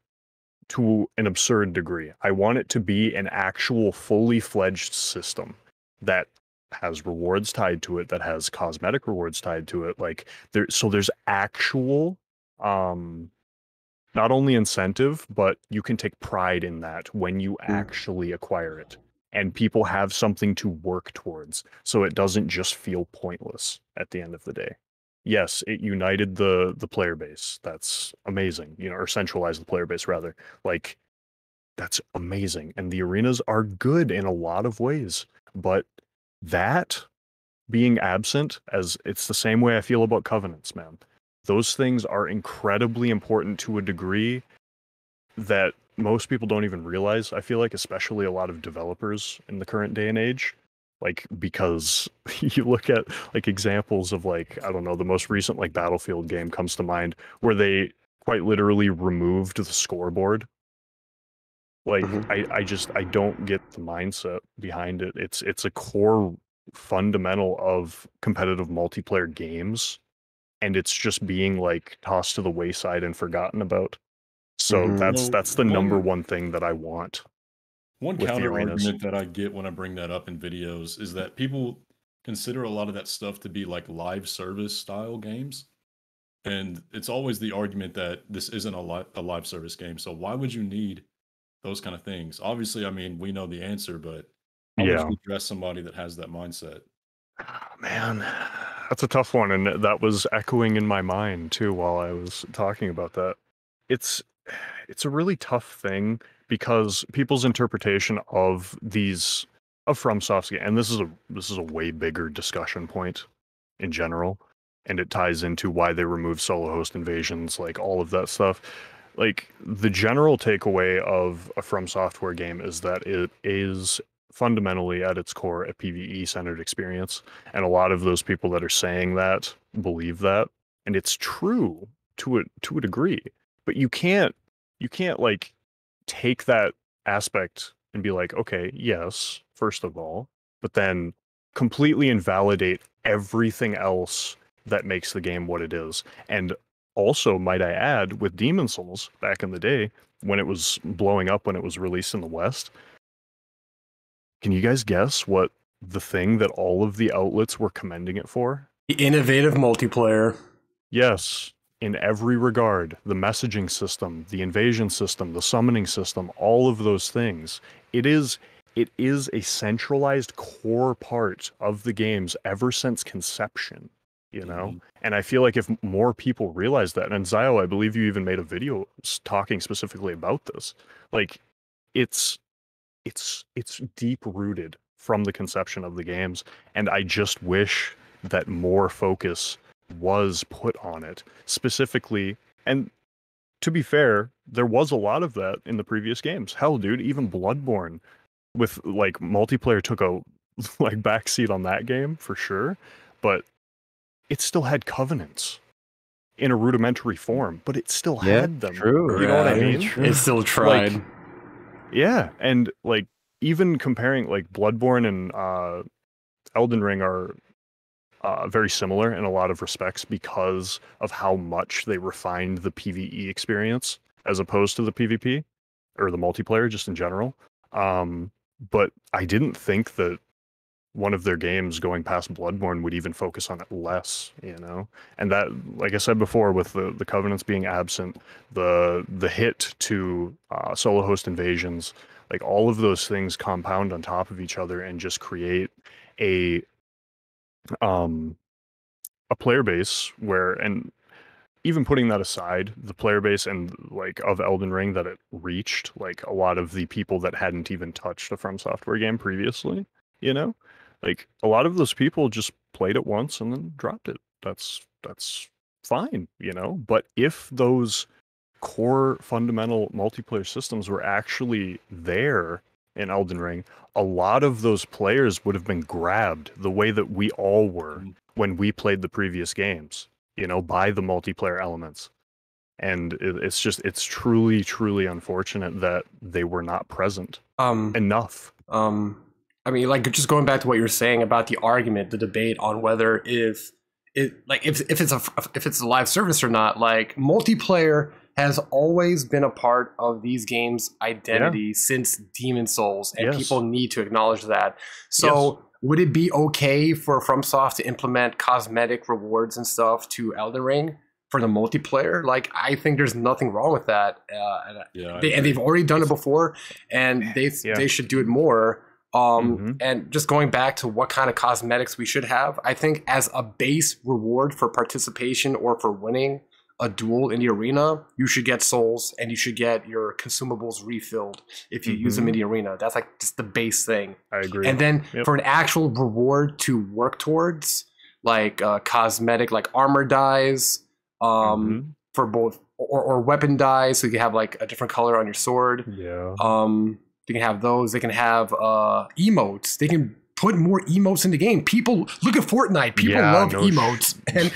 to an absurd degree. I want it to be an actual fully fledged system that has rewards tied to it, that has cosmetic rewards tied to it. Like there's actual not only incentive, but you can take pride in that when you actually acquire it. And people have something to work towards, so it doesn't just feel pointless at the end of the day. Yes, it united the player base. That's amazing. Or centralized the player base rather. Like, that's amazing. And the arenas are good in a lot of ways. But that being absent, as it's the same way I feel about covenants, man. Those things are incredibly important to a degree that most people don't even realize, I feel like, especially a lot of developers in the current day and age. Like, because you look at like examples of like, I don't know, the most recent like Battlefield game comes to mind where they quite literally removed the scoreboard. Like, I don't get the mindset behind it. It's a core fundamental of competitive multiplayer games, and it's just being like tossed to the wayside and forgotten about. So that's the number one thing that I want. One with the counter arenas. argument that I get when I bring that up in videos is that people consider a lot of that stuff to be like live service style games. And it's always the argument that this isn't a live service game. So why would you need those kind of things? Obviously, I mean, we know the answer, but how would you address somebody that has that mindset? Man, that's a tough one, and that was echoing in my mind too while I was talking about that. It's a really tough thing because people's interpretation of FromSoft's game, and this is a way bigger discussion point in general, and it ties into why they removed solo host invasions, like all of that stuff. Like, the general takeaway of a From Software game is that it is fundamentally at its core a PvE centered experience, and a lot of those people that are saying that believe that, and it's true to a degree. But you can't like take that aspect and be like, okay, yes, first of all, but then completely invalidate everything else that makes the game what it is. And also, might I add, with Demon Souls back in the day, when it was blowing up, when it was released in the West, can you guys guess what the thing that all of the outlets were commending it for? The innovative multiplayer. Yes, in every regard. The messaging system, the invasion system, the summoning system, all of those things. It is a centralized core part of the games ever since conception, you know? And I feel like if more people realize that, and Zio, I believe you even made a video talking specifically about this, like, it's deep rooted from the conception of the games, and I just wish that more focus was put on it specifically. And to be fair, there was a lot of that in the previous games. Hell, dude, even Bloodborne with like multiplayer took a like backseat on that game for sure, but it still had covenants in a rudimentary form, but it still had them. True. You know what I mean? It still tried. Like, yeah, and like even comparing like Bloodborne and Elden Ring are very similar in a lot of respects because of how much they refined the PvE experience as opposed to the PvP or the multiplayer just in general. But I didn't think that one of their games going past Bloodborne would even focus on it less, you know? And that, like I said before, with the Covenants being absent, the hit to solo host invasions, like all of those things compound on top of each other and just create a player base where, and even putting that aside, the player base and like of Elden Ring that it reached, like a lot of the people that hadn't even touched a From Software game previously, you know, like a lot of those people just played it once and then dropped it. That's fine, you know. But if those core fundamental multiplayer systems were actually there in Elden Ring, a lot of those players would have been grabbed the way that we all were when we played the previous games, you know, by the multiplayer elements. And it's truly unfortunate that they were not present enough. I mean, like, just going back to what you were saying about the argument, the debate on whether if it's a live service or not, like, multiplayer has always been a part of these games' identity since Demon Souls, and people need to acknowledge that. So would it be okay for FromSoft to implement cosmetic rewards and stuff to Elden Ring for the multiplayer? Like, I think there's nothing wrong with that. And they've already done it before, and they should do it more. And just going back to what kind of cosmetics we should have, I think as a base reward for participation or for winning a duel in the arena, you should get souls and you should get your consumables refilled if you use them in the arena. That's like just the base thing. I agree. And then for an actual reward to work towards, like cosmetic, like armor dyes, for both, or weapon dyes, so you can have like a different color on your sword. They can have those. They can have emotes. They can put more emotes in the game. People look at Fortnite. People love emotes, and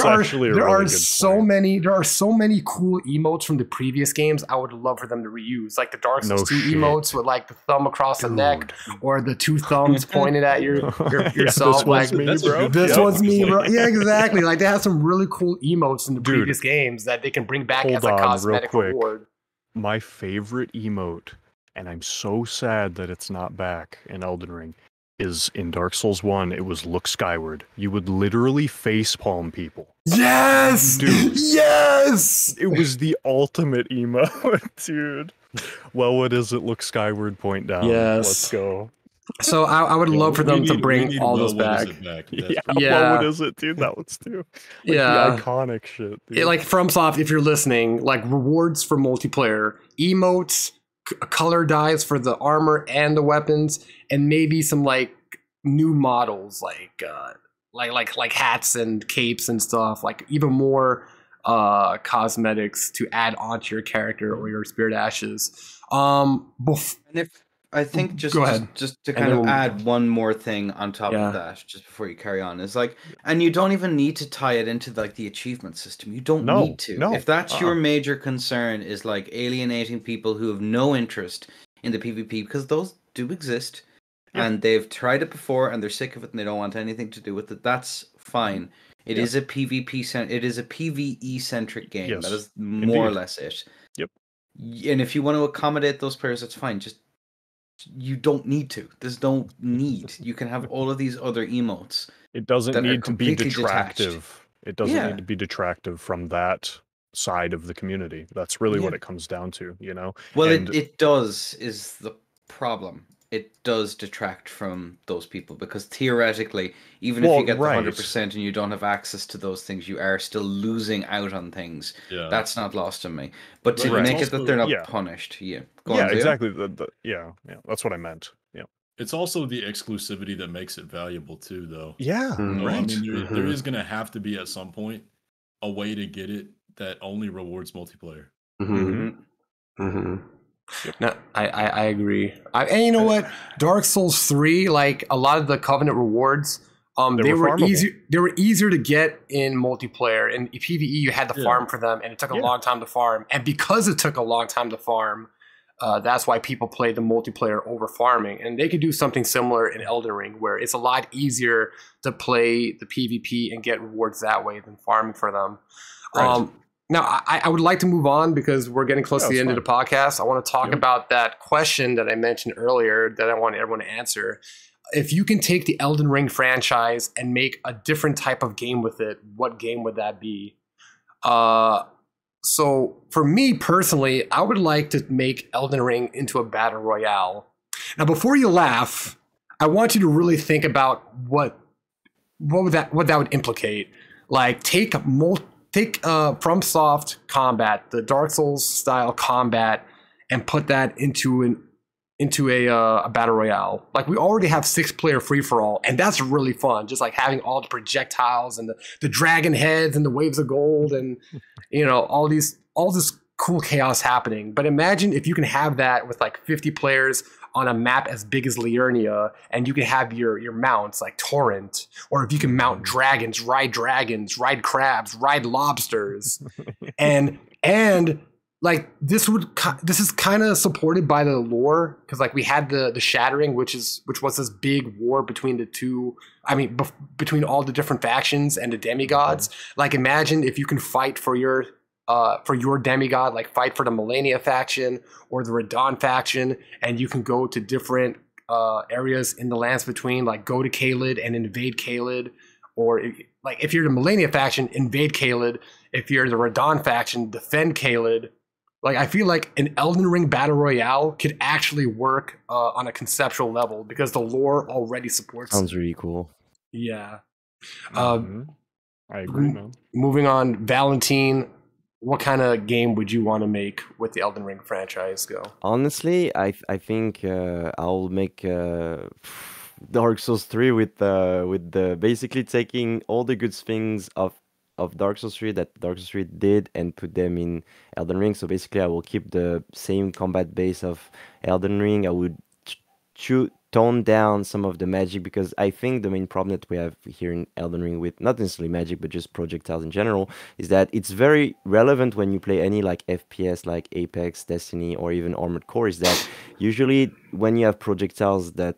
there are so many cool emotes from the previous games. I would love for them to reuse, like the Dark Souls 2 emotes with like the thumb across the neck, or the two thumbs pointed at yourself. This one's me, bro. This one's me, bro. Yeah, exactly. Like, they have some really cool emotes in the previous games that they can bring back as a cosmetic reward. My favorite emote, and I'm so sad that it's not back in Elden Ring, is in Dark Souls 1, it was Look Skyward. You would literally facepalm people. Yes! Dude. Yes! It was the ultimate emote, dude. Well, what is it? Look Skyward, point down. Yes. Let's go. So I would love for them to bring all those back. Well, what is it, dude? That one's too. Like, the iconic shit, dude. Like, FromSoft, if you're listening, like, rewards for multiplayer, emotes, color dyes for the armor and the weapons, and maybe some like new models, like hats and capes and stuff, like even more cosmetics to add onto your character or your spirit ashes. And if I think just to kind of add one more thing on top of that, just before you carry on, is like, and you don't even need to tie it into like the achievement system. You don't need to. No. If that's your major concern, is like alienating people who have no interest in the PvP, because those do exist, and they've tried it before and they're sick of it and they don't want anything to do with it. That's fine. It is a PvE centric game. That is more or less it. Yep. And if you want to accommodate those players, that's fine. Just, you don't need to. There's no need. You can have all of these other emotes. It doesn't need to be detractive. Detached. It doesn't need to be detractive from that side of the community. That's really what it comes down to, you know? Well, it does, is the problem. It does detract from those people, because theoretically, even if you get the 100% and you don't have access to those things, you are still losing out on things. That's not lost on me. But to make it that they're not punished, Go on, exactly. That's what I meant. Yeah. It's also the exclusivity that makes it valuable too, though. Yeah, I mean, there is going to have to be at some point a way to get it that only rewards multiplayer. No, I agree. And you know what? Dark Souls 3, like, a lot of the Covenant rewards, they were easier to get in multiplayer. In PvE, you had to farm for them, and it took a long time to farm. And because it took a long time to farm, that's why people play the multiplayer over farming. And they could do something similar in Elden Ring, where it's a lot easier to play the PvP and get rewards that way than farming for them. Now, I would like to move on because we're getting close to the end of the podcast. I want to talk about that question that I mentioned earlier that I want everyone to answer. If you can take the Elden Ring franchise and make a different type of game with it, what game would that be? So for me personally, I would like to make Elden Ring into a battle royale. Now, before you laugh, I want you to really think about what that would implicate. Like, take FromSoft combat, the Dark Souls style combat, and put that into a battle royale. Like, we already have 6-player free for all, and that's really fun. Just like having all the projectiles and the dragon heads and the waves of gold, and all this cool chaos happening. But imagine if you can have that with like 50 players on a map as big as Liurnia, and you can have your mounts like Torrent, or if you can mount dragons, ride crabs, ride lobsters, and like this is kind of supported by the lore, because like we had the Shattering, which was this big war between the two. I mean, between all the different factions and the demigods. Like imagine if you can fight for your demigod, like fight for the Melania faction or the Radon faction, and you can go to different areas in the lands between, like go to Caelid and invade Caelid, or like if you're the Melania faction, invade Caelid. If you're the Radon faction, defend Caelid. Like I feel like an Elden Ring battle royale could actually work on a conceptual level because the lore already supports. Sounds really cool. Yeah. I agree, man. Moving on, Valentin, what kind of game would you want to make with the Elden Ring franchise? Go. Honestly, I think I'll make Dark Souls 3 with the basically taking all the good things of Dark Souls 3 that Dark Souls 3 did and put them in Elden Ring. So basically, I will keep the same combat base of Elden Ring. I would tone down some of the magic, because I think the main problem that we have here in Elden Ring with not necessarily magic but just projectiles in general is that it's very relevant when you play any like FPS like Apex, Destiny, or even Armored Core, is that usually when you have projectiles that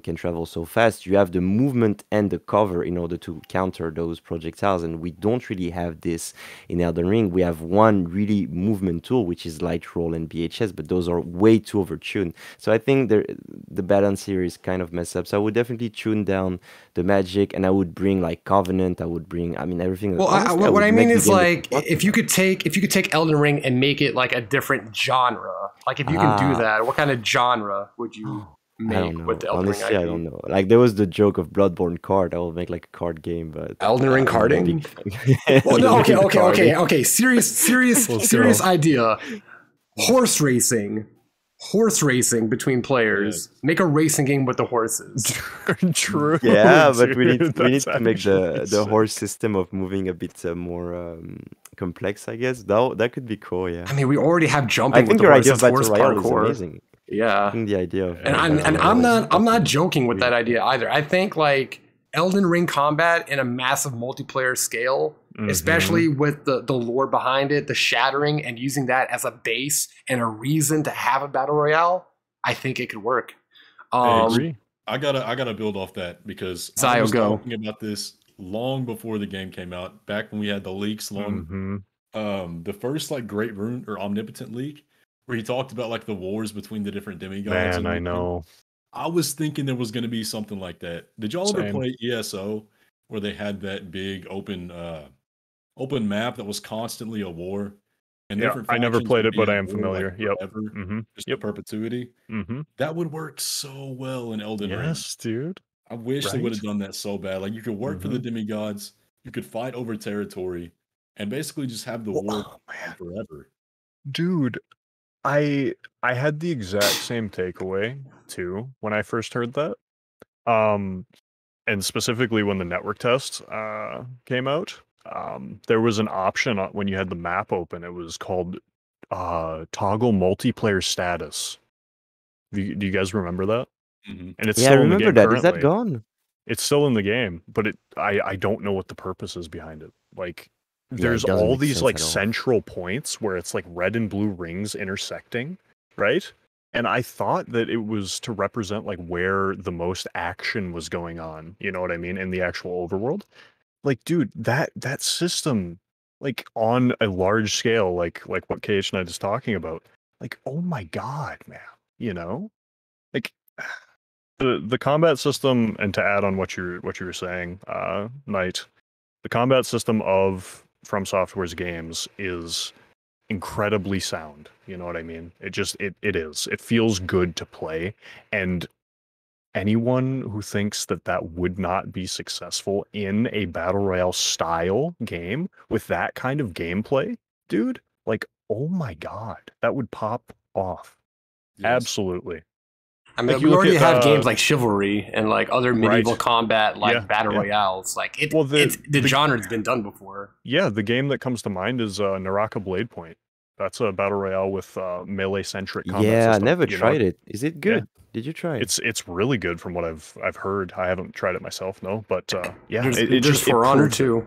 can travel so fast, you have the movement and the cover in order to counter those projectiles, and we don't really have this in Elden Ring. We have one really movement tool, which is Light Roll and BHS, but those are way too overtuned. So I think the balance here is kind of messed up. So I would definitely tune down the magic, and I would bring like Covenant. I would bring, everything. Well, honestly, what I mean is like if you could take Elden Ring and make it like a different genre. Like if you can do that, what kind of genre would you make with the Elden Ring IP? I don't know. Like there was the joke of Bloodborne card. I will make like a card game, but Elden Ring carding. Well, no, okay. Serious idea. Horse racing between players. Yeah. Make a racing game with the horses. True. Yeah, but we need to make the horse system of moving a bit more complex, I guess. That could be cool. Yeah. I mean, we already have jumping. I think with your the idea of horse battle royale is parkour. amazing. Yeah. I think the idea of I'm not joking with that idea either. I think like Elden Ring combat in a massive multiplayer scale, especially with the lore behind it, the Shattering, and using that as a base and a reason to have a battle royale, I think it could work. I agree. I gotta build off that, because I was talking about this long before the game came out, back when we had the leaks the first like Great Rune or Omnipotent leak, where he talked about like the wars between the different demigods. Man, I know. I was thinking there was going to be something like that. Did y'all ever play ESO, where they had that big open map that was constantly a war? And I never played it, but I am familiar. Like just perpetuity. That would work so well in Elden Ring. Yes, dude. I wish they would have done that so bad. Like you could work for the demigods, you could fight over territory, and basically just have the war forever. Dude, I had the exact same takeaway too when I first heard that. And specifically when the network test came out, there was an option when you had the map open. It was called toggle multiplayer status. Do you guys remember that? And it's still in the game currently. Is that gone? It's still in the game, but I don't know what the purpose is behind it. Like there's all these like central points where it's like red and blue rings intersecting, right? And I thought that it was to represent like where the most action was going on, you know what I mean, in the actual overworld. Like, dude, that system, like on a large scale, like what KH Knight is talking about, like, oh my god, man, you know, like the combat system, and to add on what you were saying, Knight, the combat system of From Software's games is incredibly sound. You know what I mean? It is. It feels good to play, and anyone who thinks that would not be successful in a battle royale style game with that kind of gameplay, dude, like, oh my god, that would pop off. Yes. Absolutely. I mean, we already have games like Chivalry and like other medieval combat, like battle royales. Like the genre's been done before. Yeah, the game that comes to mind is Naraka Blade Point. That's a battle royale with melee-centric combat Yeah, I system. never you know? tried it. Is it Yeah. good? Did you try it? It's really good from what I've heard. I haven't tried it myself, no, but yeah, There's For Honor proves it. too.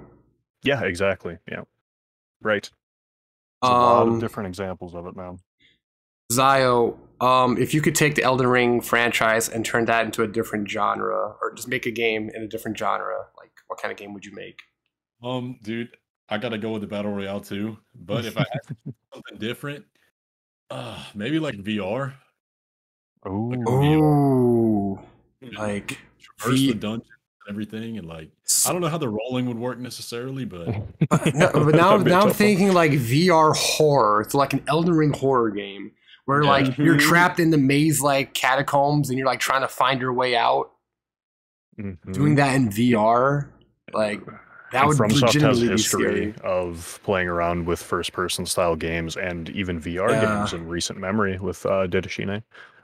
Yeah, exactly. Yeah, right. There's a lot of Um, different examples of it, man. Zio, if you could take the Elden Ring franchise and turn that into a different genre, or just make a game in a different genre, like what kind of game would you make? Dude, I gotta go with the battle royale too. But if I had to do something different, maybe like VR. Like Oh, Ooh, and like traverse the V. dungeon and everything, and like I don't know how the rolling would work necessarily, but No, but now That'd be a I'm tough one. thinking like VR horror. It's like an Elden Ring horror game where Yeah. like you're trapped in the maze like catacombs and you're like trying to find your way out. Mhm. Doing that in VR, like that And would FromSoft has legitimately be history scary. of playing around with first-person style games and even VR Yeah. games in recent memory with Dedashine.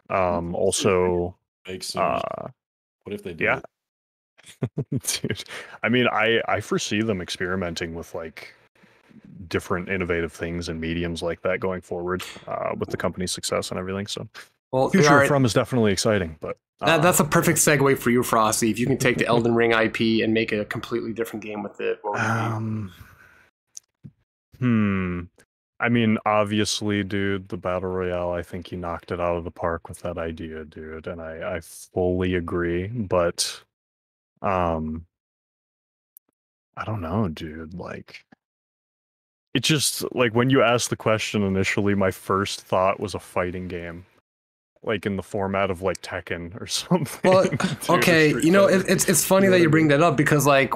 Also, makes sense. uh, What if they do yeah. it? dude, I mean, I foresee them experimenting with like different innovative things and mediums like that going forward with the company's success and everything. So, Well, future all of right, From is definitely exciting, but that's a perfect segue for you, Frosty. If you can take the Elden Ring IP and make a completely different game with it, what would it be? I mean, obviously, dude, the battle royale, I think you knocked it out of the park with that idea, dude, and I fully agree, but I don't know, dude, like it just like when you asked the question initially, my first thought was a fighting game. Like in the format of like Tekken or something. Well, dude, okay, Street you know, Fighter. it's funny You know that what you I bring mean? that up because like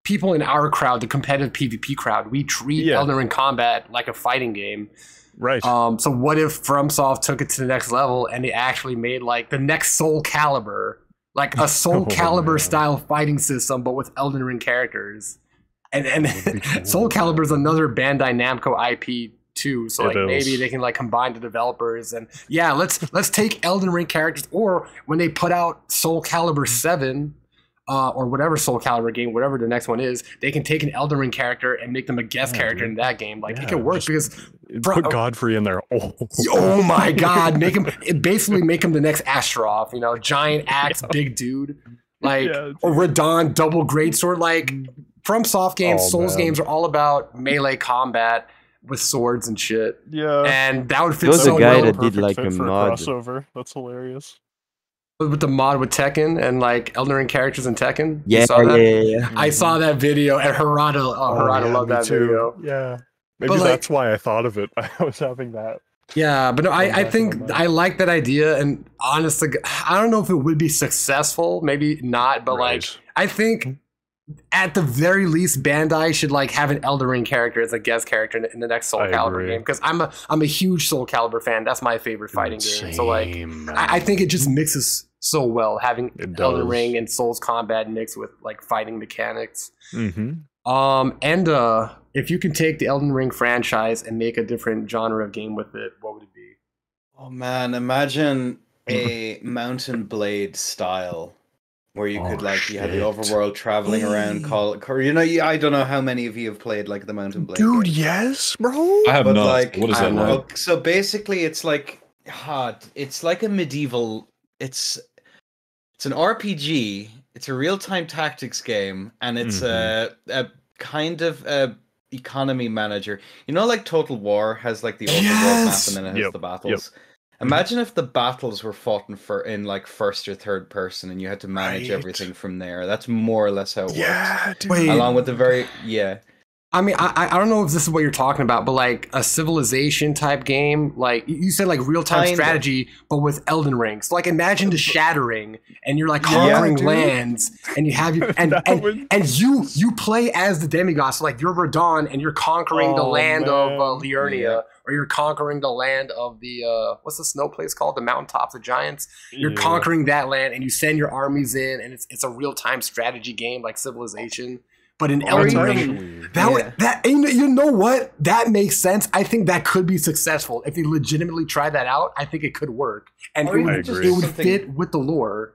people in our crowd, the competitive PvP crowd, we treat Yeah. Elden Ring combat like a fighting game. Right. So what if FromSoft took it to the next level and they actually made like the next Soul Calibur, like a Soul Oh, Calibur man. style fighting system, but with Elden Ring characters. And That would be cool, Soul Calibur is man. another Bandai Namco IP too, so It like maybe is. they can like combine the developers and yeah, let's take Elden Ring characters, or when they put out Soul Calibur 7 or whatever Soul Calibur game, whatever the next one is, they can take an Elden Ring character and make them a guest Yeah, character dude. in that game. Like it Yeah, could work just because Put Godfrey in there. oh my god, basically make him the next Astaroth, you know, giant axe, big dude, like Yeah, or Radon double greatsword. Like FromSoft games, Oh, Souls man. games are all about melee combat with swords and shit, Yeah. and that would fit There's a so guy well that did like a mod. crossover. That's hilarious. with the mod with Tekken and like Elden Ring characters in Tekken. Yeah, You saw that? yeah. I saw that video, and Harada loved me that video. Yeah. Maybe But, like- that's why I thought of it. I was having that. Yeah, but no, Going I back in think my mind. I like that idea, and honestly, I don't know if it would be successful, maybe not, but like Right. I think at the very least, Bandai should like have an Elden Ring character as a guest character in the next Soul I Calibur agree. game, because I'm a huge Soul Calibur fan. That's my favorite fighting game. So like, Same, man. I think it just mixes so well having It Elden does. Ring and Souls combat mixed with like fighting mechanics. Mhm. Enda, if you can take the Elden Ring franchise and make a different genre of game with it, what would it be? Oh man, imagine a Mountain Blade style where you could Oh, like you have the shit. overworld traveling around. I don't know how many of you have played like the Mountain Blade. Dude, game. yes, bro. I have But, not. like, What is I that have like? not. So basically, it's like it's like a medieval. It's an RPG. It's a real time tactics game, and it's a kind of a economy manager. You know, like Total War has like the overworld Yes! map, and then it has Yep, the battles. Imagine if the battles were fought in like first or third person, and you had to manage Right. everything from there. That's more or less how it works. Yeah, dude. Wait. Along with the I mean, I don't know if this is what you're talking about, but like a civilization type game, like you said, like real time Kind of. strategy, but with Elden Ring. So like imagine the Shattering, and you're like Yeah, conquering dude. lands, and you have your and That and, would- and you play as the demigod. So like you're Radon, and you're conquering the Oh, land of man. Liurnia, Yeah. or you're conquering the land of the what's the snow place called? The mountaintops of giants. You're Yeah. conquering that land, and you send your armies in, and it's a real time strategy game like Civilization. But in Oh, that's Elden Ring, actually- that Yeah. would, that and you know what? That makes sense. I think that could be successful if they legitimately try that out. I think it could work, and Or it even would, just it would something- fit with the lore.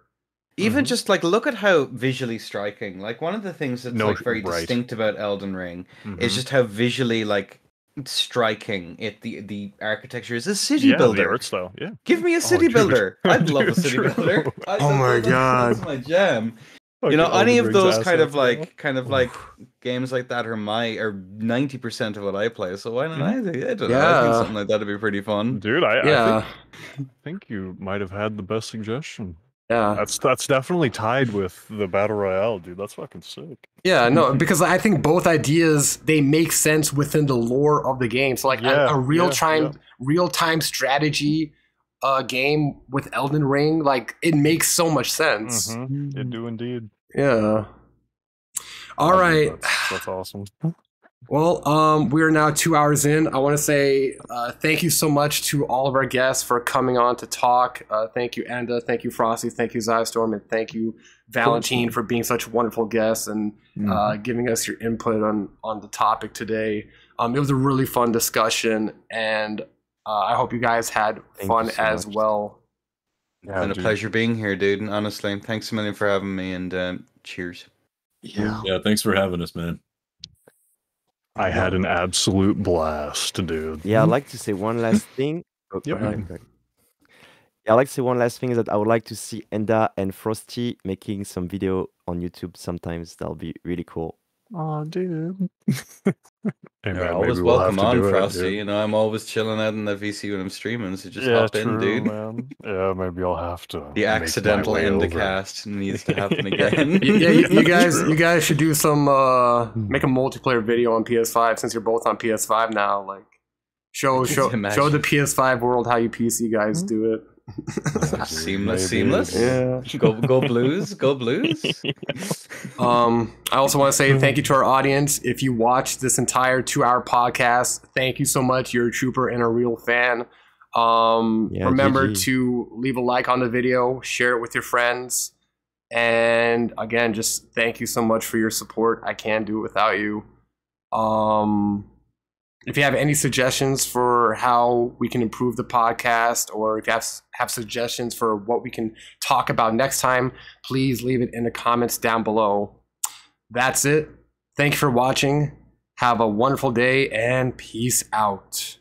Even just like look at how visually striking. Like one of the things that's No, like very right. distinct about Elden Ring is Mhm. just how visually like striking. The architecture is a city The builder. art style, yeah. Give me a city dude. builder. I'd love a Dude, city true. builder. Oh my God. That's my jam. Fucking Any Elden of Ring's those ass kind off, of yeah. like games like that are 90% of what I play. So why not? I don't know. I think Yeah. something like that would be pretty fun. Dude, I Yeah. think you might have had the best suggestion. Yeah. That's definitely tied with the battle royale, dude. That's fucking sick. Yeah, no, because I think both ideas, they make sense within the lore of the game. So like a real-time strategy game with Elden Ring, like it makes so much sense. Mm-hmm. It do indeed. Yeah. All right. That's awesome. Well, we are now 2 hours in. I want to say thank you so much to all of our guests for coming on to talk. Thank you, Enda. Thank you, Frosty. Thank you, Ziostorm. And thank you, Valentin, for being such wonderful guests and giving us your input on the topic today. It was a really fun discussion, and I hope you guys had fun as well. Yeah, it's been a pleasure being here, dude. And honestly, thanks a million for having me, and cheers. Yeah, thanks for having us, man. I had an absolute blast, dude. Yeah, I'd like to say one last thing. Yep. Go ahead. Yeah, I'd like to say one last thing is that I would like to see Enda and Frosty making some video on YouTube sometimes. That'll be really cool. Oh, dude. Hey, You're man, always maybe we'll welcome have to on, do it, Frosty. dude. I'm always chilling out in the VC when I'm streaming, so just Yeah, hop in, true, dude. man. Yeah, maybe I'll have to. The accidental Endacast needs to happen again. You guys should do some make a multiplayer video on PS5 since you're both on PS5 now. Like show the PS5 world how you PC guys do it. Seamless. Yeah. Go Blues. I also want to say thank you to our audience. If you watched this entire 2-hour podcast, thank you so much. You're a trooper and a real fan. Remember GG. to leave a like on the video, share it with your friends, and again, just thank you so much for your support. I can't do it without you. If you have any suggestions for how we can improve the podcast, or if you have suggestions for what we can talk about next time, please leave it in the comments down below. That's it. Thank you for watching. Have a wonderful day and peace out.